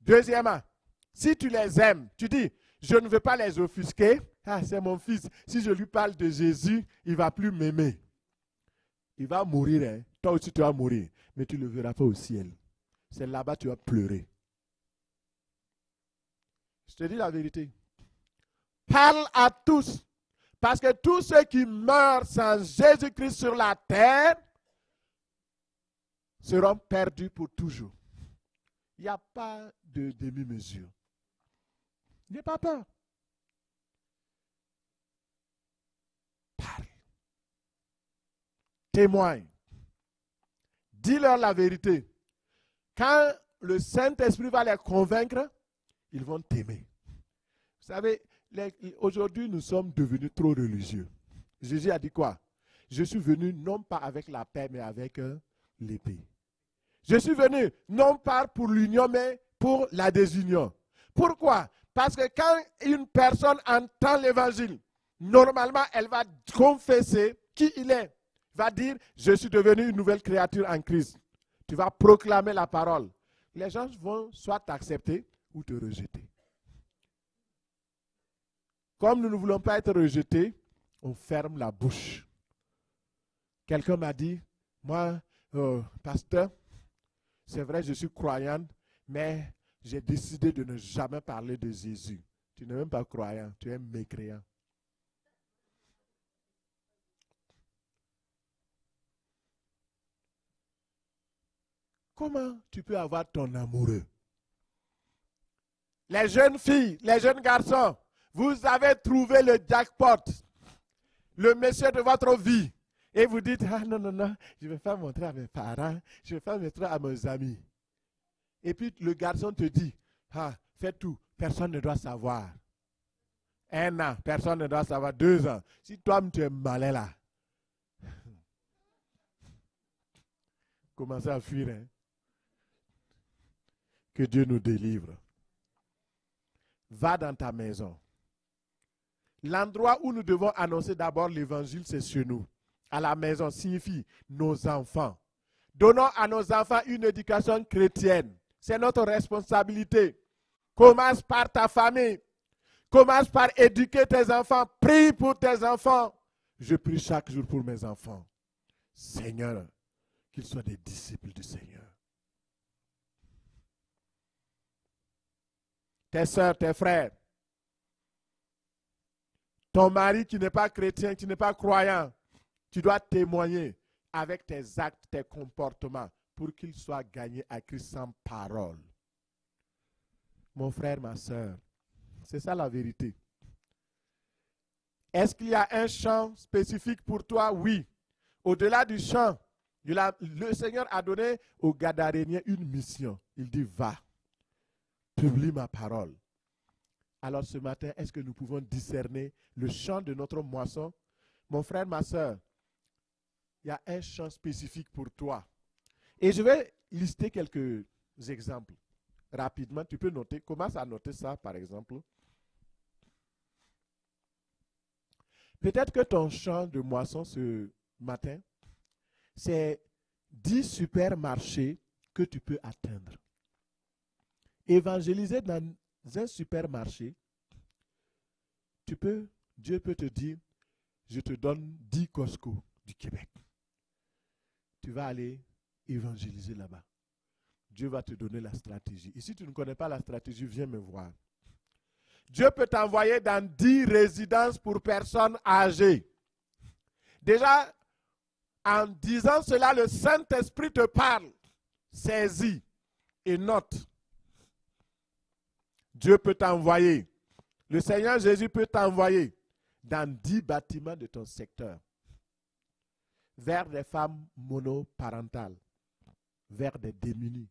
Deuxièmement, si tu les aimes, tu dis, je ne veux pas les offusquer. Ah, c'est mon fils. Si je lui parle de Jésus, il ne va plus m'aimer. Il va mourir. Hein. Toi aussi, tu vas mourir. Mais tu ne le verras pas au ciel. C'est là-bas que tu vas pleurer. Je te dis la vérité. Parle à tous. Parce que tous ceux qui meurent sans Jésus-Christ sur la terre seront perdus pour toujours. Il n'y a pas de demi-mesure. N'aie pas peur. Parle. Témoigne. Dis-leur la vérité. Quand le Saint-Esprit va les convaincre, ils vont t'aimer. Vous savez, aujourd'hui, nous sommes devenus trop religieux. Jésus a dit quoi? Je suis venu non pas avec la paix, mais avec l'épée. Je suis venu non pas pour l'union, mais pour la désunion. Pourquoi? Parce que quand une personne entend l'évangile, normalement, elle va confesser qui il est. Va dire, je suis devenu une nouvelle créature en Christ. Tu vas proclamer la parole. Les gens vont soit t'accepter ou te rejeter. Comme nous ne voulons pas être rejetés, on ferme la bouche. Quelqu'un m'a dit, moi, pasteur, c'est vrai, je suis croyante, mais j'ai décidé de ne jamais parler de Jésus. Tu n'es même pas croyant, tu es mécréant. Comment tu peux avoir ton amoureux? Les jeunes filles, les jeunes garçons, vous avez trouvé le jackpot, le monsieur de votre vie. Et vous dites, ah non, non, non, je ne vais pas montrer à mes parents, je ne vais pas montrer à mes amis. Et puis le garçon te dit, ah, fais tout, personne ne doit savoir. 1 an, personne ne doit savoir. 2 ans. Si toi, tu es malin là, commencez à fuir. Hein? Que Dieu nous délivre. Va dans ta maison. L'endroit où nous devons annoncer d'abord l'évangile, c'est chez nous. À la maison signifie nos enfants. Donnons à nos enfants une éducation chrétienne. C'est notre responsabilité. Commence par ta famille. Commence par éduquer tes enfants. Prie pour tes enfants. Je prie chaque jour pour mes enfants. Seigneur, qu'ils soient des disciples du Seigneur. Tes soeurs, tes frères. Ton mari qui n'est pas chrétien, qui n'est pas croyant, tu dois témoigner avec tes actes, tes comportements, pour qu'il soit gagné à Christ sans parole. Mon frère, ma soeur, c'est ça la vérité. Est-ce qu'il y a un chant spécifique pour toi? Oui. Au-delà du chant, le Seigneur a donné aux Gadaréniens une mission. Il dit, va, publie ma parole. Alors ce matin, est-ce que nous pouvons discerner le chant de notre moisson? Mon frère, ma soeur, il y a un chant spécifique pour toi. Et je vais lister quelques exemples. Rapidement, tu peux noter. Commence à noter ça, par exemple. Peut-être que ton chant de moisson ce matin, c'est 10 supermarchés que tu peux atteindre. Évangéliser dans un supermarché, Dieu peut te dire, je te donne 10 Costco du Québec. Tu vas aller évangéliser là-bas. Dieu va te donner la stratégie. Et si tu ne connais pas la stratégie, viens me voir. Dieu peut t'envoyer dans 10 résidences pour personnes âgées. Déjà, En disant cela, le Saint-Esprit te parle. Saisis et note. Dieu peut t'envoyer. Le Seigneur Jésus peut t'envoyer dans 10 bâtiments de ton secteur. Vers des femmes monoparentales. Vers des démunis.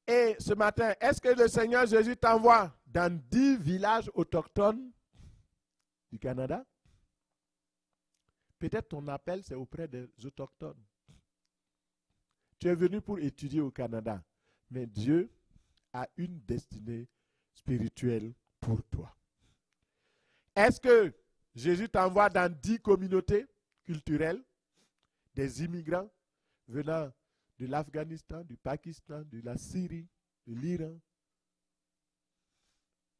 Et ce matin, est-ce que le Seigneur Jésus t'envoie dans 10 villages autochtones du Canada? Peut-être ton appel, c'est auprès des autochtones. Tu es venu pour étudier au Canada, mais Dieu a une destinée spirituelle pour toi. Est-ce que Jésus t'envoie dans 10 communautés culturelles, des immigrants venant de l'Afghanistan, du Pakistan, de la Syrie, de l'Iran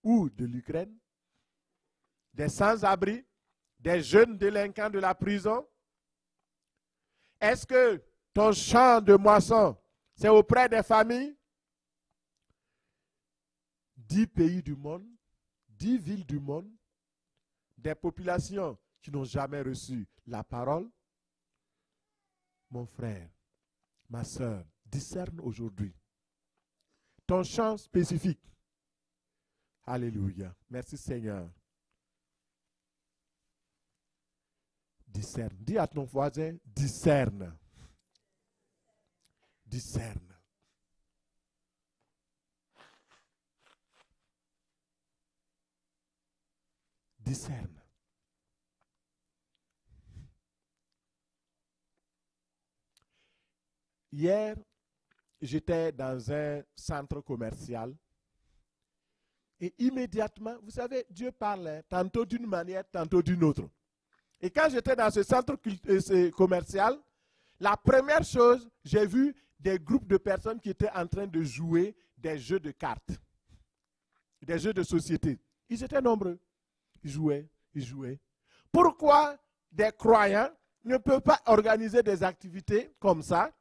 ou de l'Ukraine, des sans-abri, des jeunes délinquants de la prison? Est-ce que ton champ de moisson, c'est auprès des familles? 10 pays du monde, 10 villes du monde, des populations qui n'ont jamais reçu la parole? Mon frère, ma soeur, discerne aujourd'hui ton champ spécifique. Alléluia. Merci Seigneur. Discerne. Dis à ton voisin, discerne. Discerne. Discerne. Hier, j'étais dans un centre commercial et immédiatement, vous savez, Dieu parle tantôt d'une manière, tantôt d'une autre. Et quand j'étais dans ce centre commercial, la première chose, j'ai vu des groupes de personnes qui étaient en train de jouer des jeux de cartes, des jeux de société. Ils étaient nombreux. Ils jouaient. Pourquoi des croyants ne peuvent pas organiser des activités comme ça?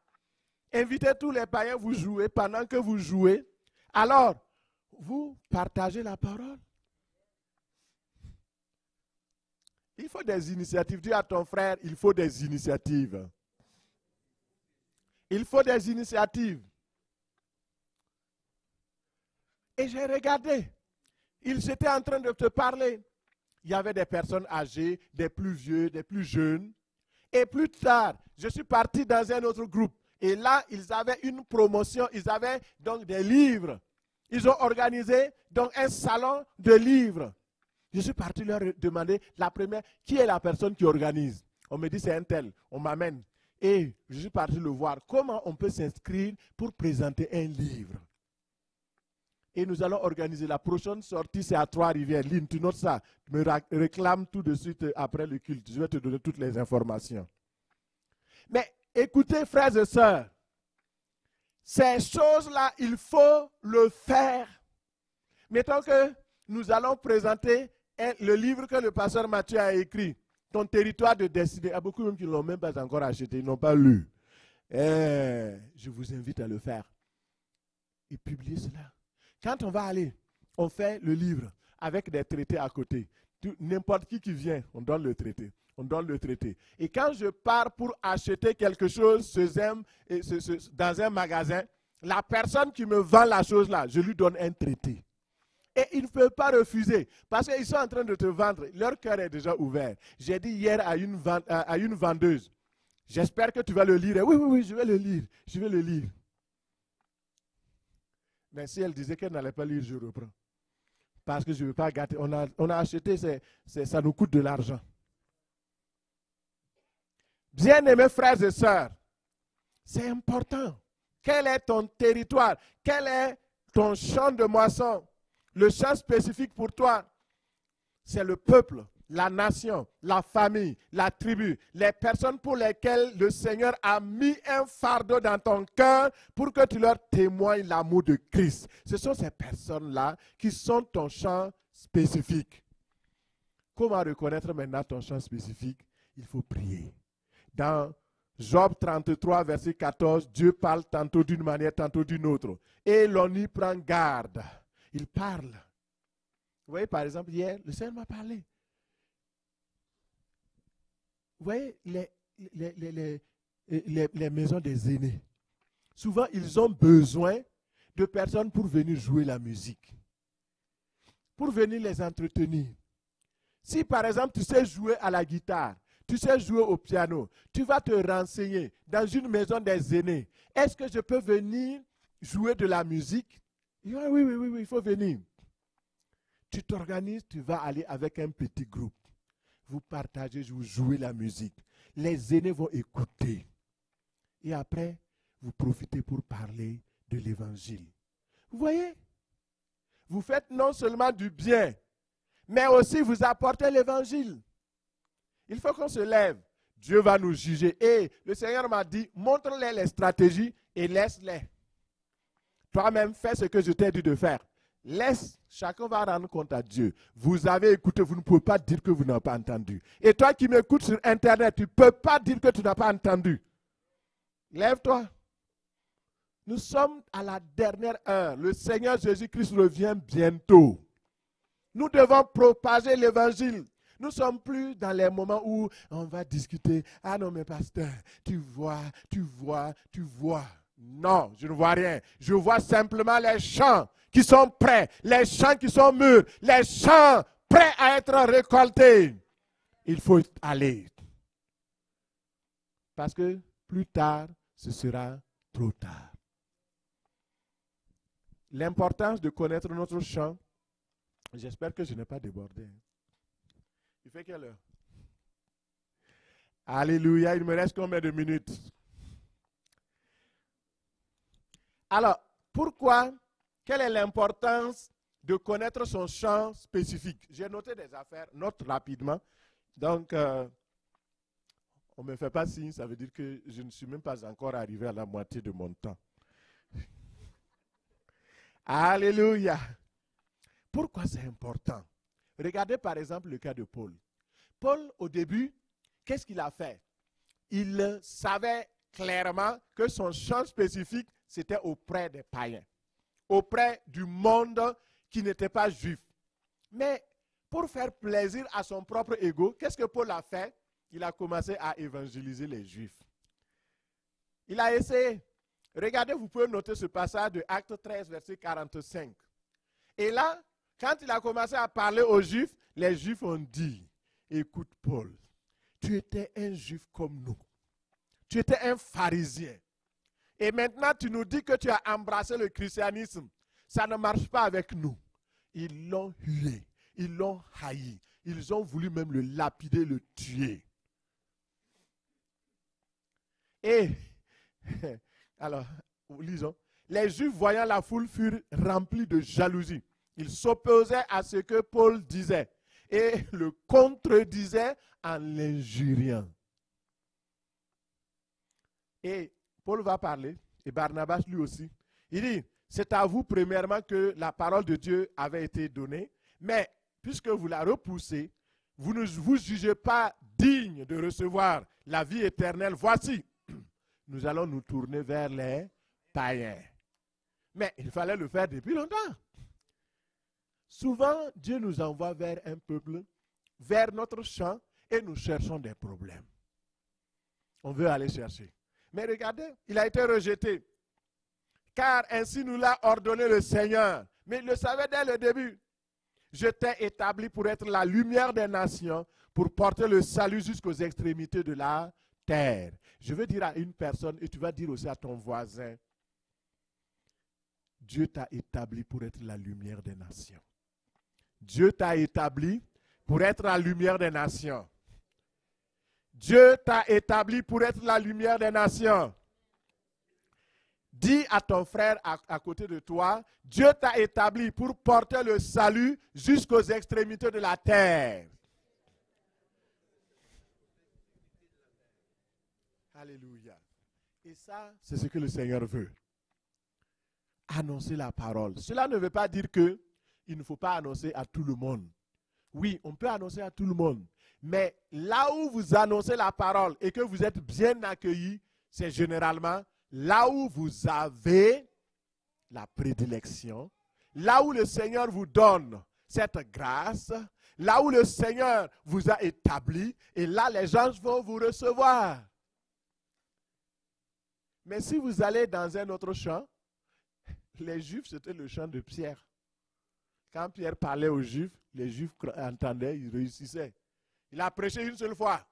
Invitez tous les païens, vous jouez. Pendant que vous jouez, alors, vous partagez la parole. Il faut des initiatives. Dis à ton frère, il faut des initiatives. Il faut des initiatives. Et j'ai regardé. Ils étaient en train de te parler. Il y avait des personnes âgées, des plus vieux, des plus jeunes. Et plus tard, je suis parti dans un autre groupe. Et là, ils avaient une promotion. Ils avaient donc des livres. Ils ont organisé donc un salon de livres. Je suis parti leur demander la première, qui est la personne qui organise? On me dit c'est un tel, on m'amène. Et je suis parti le voir. Comment on peut s'inscrire pour présenter un livre? Et nous allons organiser la prochaine sortie, c'est à Trois-Rivières. Lynn, tu notes ça. Tu me réclames tout de suite après le culte. Je vais te donner toutes les informations. Mais écoutez, frères et sœurs, ces choses-là, il faut le faire. Mettons que nous allons présenter le livre que le pasteur Mathieu a écrit, Ton territoire de destinée. Il y a beaucoup même qui ne l'ont même pas encore acheté, ils n'ont pas lu. Je vous invite à le faire. Et publier cela. Quand on va aller, on fait le livre avec des traités à côté. N'importe qui vient, on donne le traité. On donne le traité. Et quand je pars pour acheter quelque chose dans un magasin, la personne qui me vend la chose là, je lui donne un traité. Et ils ne peuvent pas refuser parce qu'ils sont en train de te vendre. Leur cœur est déjà ouvert. J'ai dit hier à une vendeuse, j'espère que tu vas le lire. Oui, je vais le lire. Je vais le lire. Mais si elle disait qu'elle n'allait pas lire, je reprends. Parce que je ne veux pas gâter. On a acheté, ça nous coûte de l'argent. Bien-aimés frères et sœurs, c'est important. Quel est ton territoire? Quel est ton champ de moisson? Le champ spécifique pour toi, c'est le peuple, la nation, la famille, la tribu, les personnes pour lesquelles le Seigneur a mis un fardeau dans ton cœur pour que tu leur témoignes l'amour de Christ. Ce sont ces personnes-là qui sont ton champ spécifique. Comment reconnaître maintenant ton champ spécifique? Il faut prier. Dans Job 33, verset 14, Dieu parle tantôt d'une manière, tantôt d'une autre. Et l'on y prend garde. Il parle. Vous voyez, par exemple, hier, le Seigneur m'a parlé. voyez, les maisons des aînés, souvent, ils ont besoin de personnes pour venir jouer la musique, pour venir les entretenir. Si, par exemple, tu sais jouer à la guitare, tu sais jouer au piano, tu vas te renseigner dans une maison des aînés. Est-ce que je peux venir jouer de la musique? Oui, il faut venir. Tu t'organises, tu vas aller avec un petit groupe. Vous partagez, vous jouez la musique. Les aînés vont écouter. Et après, vous profitez pour parler de l'évangile. Vous voyez? Vous faites non seulement du bien, mais aussi vous apportez l'évangile. Il faut qu'on se lève. Dieu va nous juger. Et le Seigneur m'a dit, montre-les les stratégies et laisse-les. Toi-même, fais ce que je t'ai dit de faire. Laisse, chacun va rendre compte à Dieu. Vous avez écouté, vous ne pouvez pas dire que vous n'avez pas entendu. Et toi qui m'écoutes sur Internet, tu ne peux pas dire que tu n'as pas entendu. Lève-toi. Nous sommes à la dernière heure. Le Seigneur Jésus-Christ revient bientôt. Nous devons propager l'évangile. Nous ne sommes plus dans les moments où on va discuter. Ah non, mais pasteur, tu vois. Non, je ne vois rien. Je vois simplement les champs qui sont prêts, les champs qui sont mûrs, les champs prêts à être récoltés. Il faut aller. Parce que plus tard, ce sera trop tard. L'importance de connaître notre champ, j'espère que je n'ai pas débordé. Il fait quelle heure? Alléluia, il me reste combien de minutes? Alors, pourquoi? Quelle est l'importance de connaître son champ spécifique? J'ai noté des affaires, note rapidement. Donc, on ne me fait pas signe, ça veut dire que je ne suis même pas encore arrivé à la moitié de mon temps. Alléluia. Pourquoi c'est important? Regardez par exemple le cas de Paul. Paul, au début, qu'est-ce qu'il a fait? Il savait clairement que son champ spécifique, c'était auprès des païens, auprès du monde qui n'était pas juif. Mais pour faire plaisir à son propre ego, qu'est-ce que Paul a fait? Il a commencé à évangéliser les juifs. Il a essayé. Regardez, vous pouvez noter ce passage de Actes 13, verset 45. Et là, quand il a commencé à parler aux Juifs, les Juifs ont dit, écoute Paul, tu étais un Juif comme nous. Tu étais un pharisien. Et maintenant, tu nous dis que tu as embrassé le christianisme. Ça ne marche pas avec nous. Ils l'ont hué, ils l'ont haï. Ils ont voulu même le lapider, le tuer. Et, alors, lisons. Les Juifs, voyant la foule, furent remplis de jalousie. Ils s'opposaient à ce que Paul disait et le contredisaient en l'injuriant. Et Paul va parler, et Barnabas lui aussi. Il dit, c'est à vous premièrement que la parole de Dieu avait été donnée, mais puisque vous la repoussez, vous ne vous jugez pas digne de recevoir la vie éternelle. Voici, nous allons nous tourner vers les païens. Mais il fallait le faire depuis longtemps. Souvent, Dieu nous envoie vers un peuple, vers notre champ, et nous cherchons des problèmes. On veut aller chercher. Mais regardez, il a été rejeté. Car ainsi nous l'a ordonné le Seigneur. Mais il le savait dès le début. Je t'ai établi pour être la lumière des nations, pour porter le salut jusqu'aux extrémités de la terre. Je veux dire à une personne, et tu vas dire aussi à ton voisin, Dieu t'a établi pour être la lumière des nations. Dieu t'a établi pour être la lumière des nations. Dieu t'a établi pour être la lumière des nations. Dis à ton frère à côté de toi, Dieu t'a établi pour porter le salut jusqu'aux extrémités de la terre. Alléluia. Et ça, c'est ce que le Seigneur veut. Annoncer la parole. Cela ne veut pas dire que il ne faut pas annoncer à tout le monde. Oui, on peut annoncer à tout le monde. Mais là où vous annoncez la parole et que vous êtes bien accueillis, c'est généralement là où vous avez la prédilection, là où le Seigneur vous donne cette grâce, là où le Seigneur vous a établi, et là les gens vont vous recevoir. Mais si vous allez dans un autre champ, les Juifs, c'était le champ de Pierre. Quand Pierre parlait aux Juifs, les Juifs entendaient, ils réussissaient. Il a prêché une seule fois.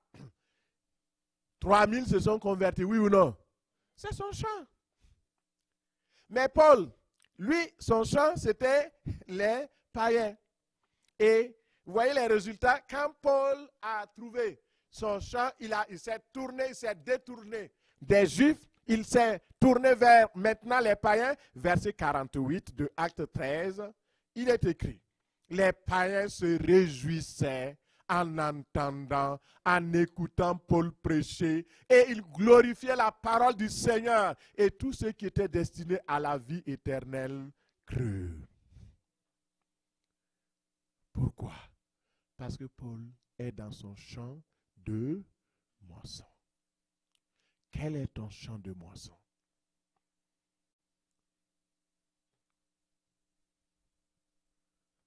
3000 se sont convertis, oui ou non? C'est son champ. Mais Paul, lui, son champ, c'était les païens. Et vous voyez les résultats, quand Paul a trouvé son champ, il s'est tourné, il s'est détourné des Juifs, il s'est tourné vers maintenant les païens. Verset 48 de Acte 13, il est écrit, les païens se réjouissaient en entendant, en écoutant Paul prêcher, et ils glorifiaient la parole du Seigneur, et tous ceux qui étaient destinés à la vie éternelle crurent. Pourquoi? Parce que Paul est dans son champ de moisson. Quel est ton champ de moisson?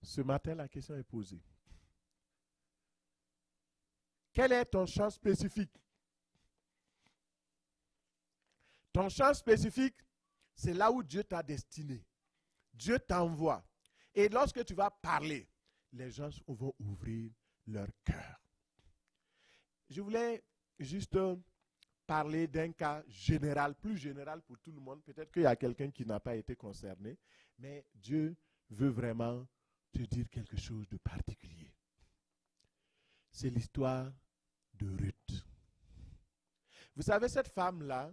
Ce matin, la question est posée. Quel est ton champ spécifique? Ton champ spécifique, c'est là où Dieu t'a destiné. Dieu t'envoie. Et lorsque tu vas parler, les gens vont ouvrir leur cœur. Je voulais juste parler d'un cas général, plus général pour tout le monde. Peut-être qu'il y a quelqu'un qui n'a pas été concerné, mais Dieu veut vraiment te dire quelque chose de particulier. C'est l'histoire de Ruth. Vous savez, cette femme-là,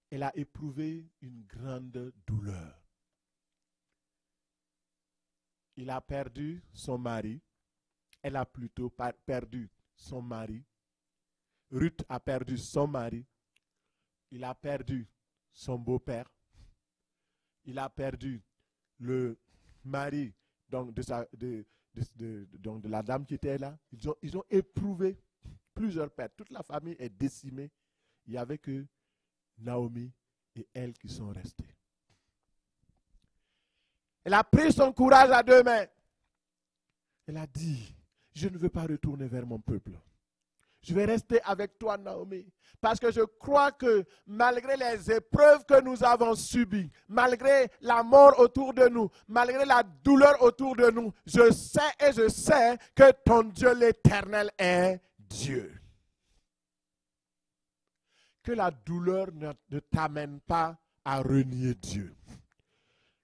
elle a éprouvé une grande douleur. Il a perdu son mari. Elle a plutôt perdu son mari. Ruth a perdu son mari. Il a perdu son beau-père. Il a perdu le mari donc de la dame qui était là. Ils ont éprouvé plusieurs pertes. Toute la famille est décimée. Il n'y avait que Naomi et elle qui sont restées. Elle a pris son courage à deux mains. Elle a dit, je ne veux pas retourner vers mon peuple. Je vais rester avec toi, Naomi, parce que je crois que malgré les épreuves que nous avons subies, malgré la mort autour de nous, malgré la douleur autour de nous, je sais que ton Dieu l'Éternel est Dieu. Que la douleur ne t'amène pas à renier Dieu.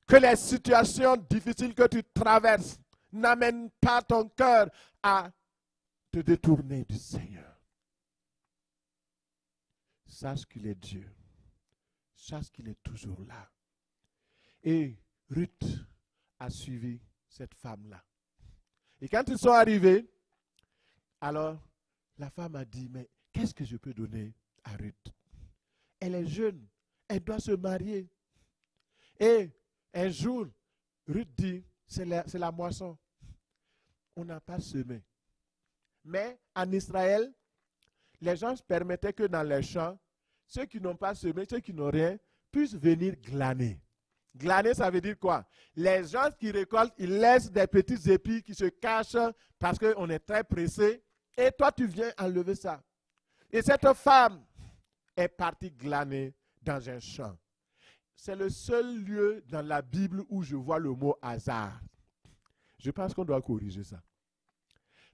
Que les situations difficiles que tu traverses n'amènent pas ton cœur à te détourner du Seigneur. Sache qu'il est Dieu. Sache qu'il est toujours là. Et Ruth a suivi cette femme-là. Et quand ils sont arrivés, alors la femme a dit, mais qu'est-ce que je peux donner à Ruth? Elle est jeune, elle doit se marier. Et un jour, Ruth dit, c'est la moisson. On n'a pas semé. Mais en Israël, les gens se permettaient que dans les champs, ceux qui n'ont pas semé, ceux qui n'ont rien, puissent venir glaner. Glaner, ça veut dire quoi? Les gens qui récoltent, ils laissent des petits épis qui se cachent parce qu'on est très pressé. Et toi, tu viens enlever ça. Et cette femme est partie glaner dans un champ. C'est le seul lieu dans la Bible où je vois le mot hasard. Je pense qu'on doit corriger ça.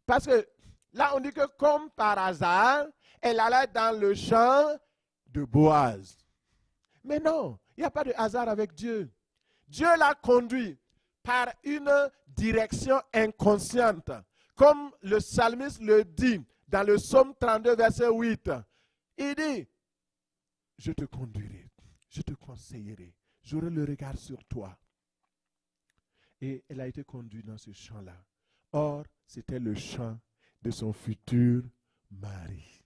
Parce que là, on dit que comme par hasard, elle allait dans le champ de Boaz. Mais non, il n'y a pas de hasard avec Dieu. Dieu l'a conduit par une direction inconsciente. Comme le psalmiste le dit dans le psaume 32, verset 8. Il dit, je te conduirai, je te conseillerai, j'aurai le regard sur toi. Et elle a été conduite dans ce champ-là. Or, c'était le champ de son futur mari.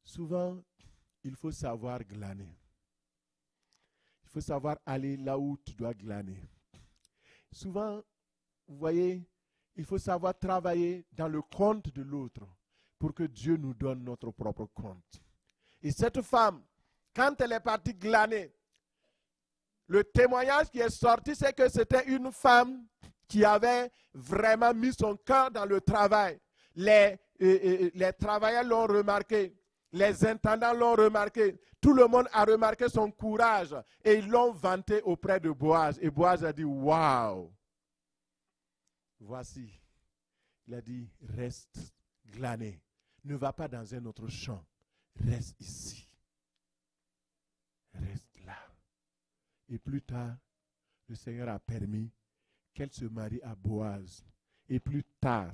Souvent, il faut savoir glaner. Il faut savoir aller là où tu dois glaner. Souvent, vous voyez, il faut savoir travailler dans le compte de l'autre pour que Dieu nous donne notre propre compte. Et cette femme, quand elle est partie glaner, Le témoignage qui est sorti, c'est que c'était une femme qui avait vraiment mis son cœur dans le travail. Les travailleurs l'ont remarqué. Les intendants l'ont remarqué. Tout le monde a remarqué son courage. Et ils l'ont vanté auprès de Boaz. Et Boaz a dit, waouh. Voici. Il a dit, reste glané. Ne va pas dans un autre champ. Reste ici. Reste là. Et plus tard, le Seigneur a permis qu'elle se marie à Boaz. Et plus tard,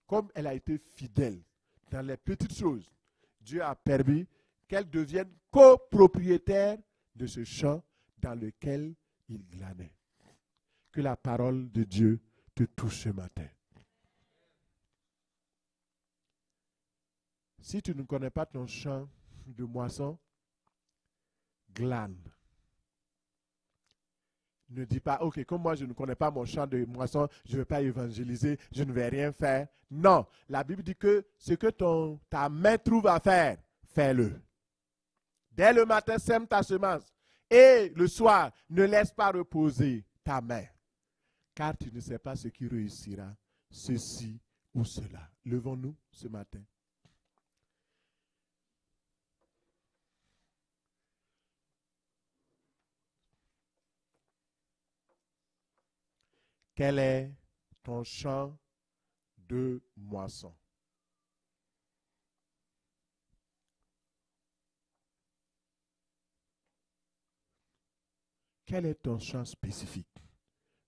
comme elle a été fidèle dans les petites choses, Dieu a permis qu'elle devienne copropriétaire de ce champ dans lequel il glanait. Que la parole de Dieu te touche ce matin. Si tu ne connais pas ton champ de moisson, glane. Ne dis pas, ok, comme moi je ne connais pas mon champ de moisson, je ne vais pas évangéliser, je ne vais rien faire. Non, la Bible dit que ce que ta main trouve à faire, fais-le. Dès le matin, sème ta semence. Et le soir, ne laisse pas reposer ta main. Car tu ne sais pas ce qui réussira, ceci ou cela. Levons-nous ce matin. Quel est ton champ de moisson? Quel est ton champ spécifique?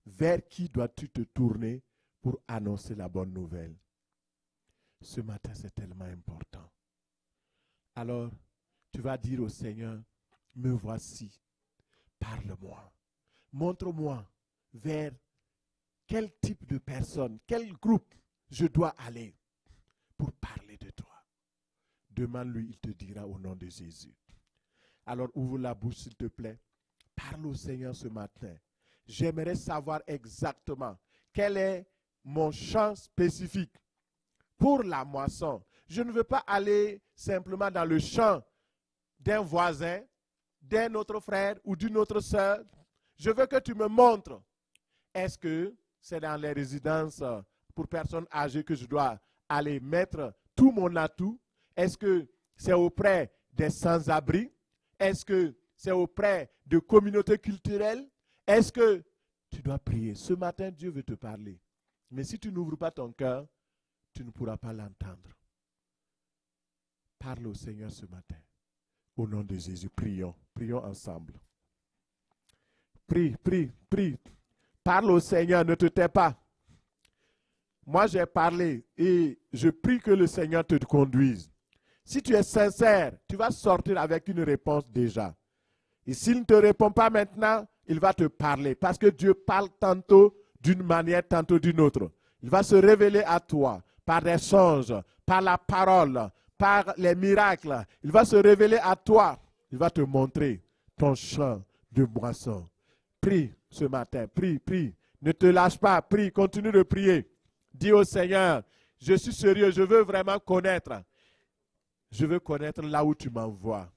Vers qui dois-tu te tourner pour annoncer la bonne nouvelle? Ce matin, c'est tellement important. Alors, tu vas dire au Seigneur, me voici, parle-moi, montre-moi vers quel type de personne, quel groupe je dois aller pour parler de toi. Demande-lui, il te dira au nom de Jésus. Alors ouvre la bouche s'il te plaît. Parle au Seigneur ce matin. J'aimerais savoir exactement quel est mon champ spécifique pour la moisson. Je ne veux pas aller simplement dans le champ d'un voisin, d'un autre frère ou d'une autre sœur. Je veux que tu me montres. Est-ce que c'est dans les résidences pour personnes âgées que je dois aller mettre tout mon atout? Est-ce que c'est auprès des sans-abri? Est-ce que c'est auprès de communautés culturelles? Est-ce que tu dois prier? Ce matin, Dieu veut te parler. Mais si tu n'ouvres pas ton cœur, tu ne pourras pas l'entendre. Parle au Seigneur ce matin. Au nom de Jésus, prions. Prions ensemble. Prie, prie, prie. Parle au Seigneur, ne te tais pas. Moi, j'ai parlé et je prie que le Seigneur te conduise. Si tu es sincère, tu vas sortir avec une réponse déjà. Et s'il ne te répond pas maintenant, il va te parler. Parce que Dieu parle tantôt d'une manière, tantôt d'une autre. Il va se révéler à toi par des songes, par la parole, par les miracles. Il va se révéler à toi. Il va te montrer ton champ de moisson. Prie ce matin, prie, prie. Ne te lâche pas, prie, continue de prier. Dis au Seigneur, je suis sérieux, je veux vraiment connaître. Je veux connaître là où tu m'envoies.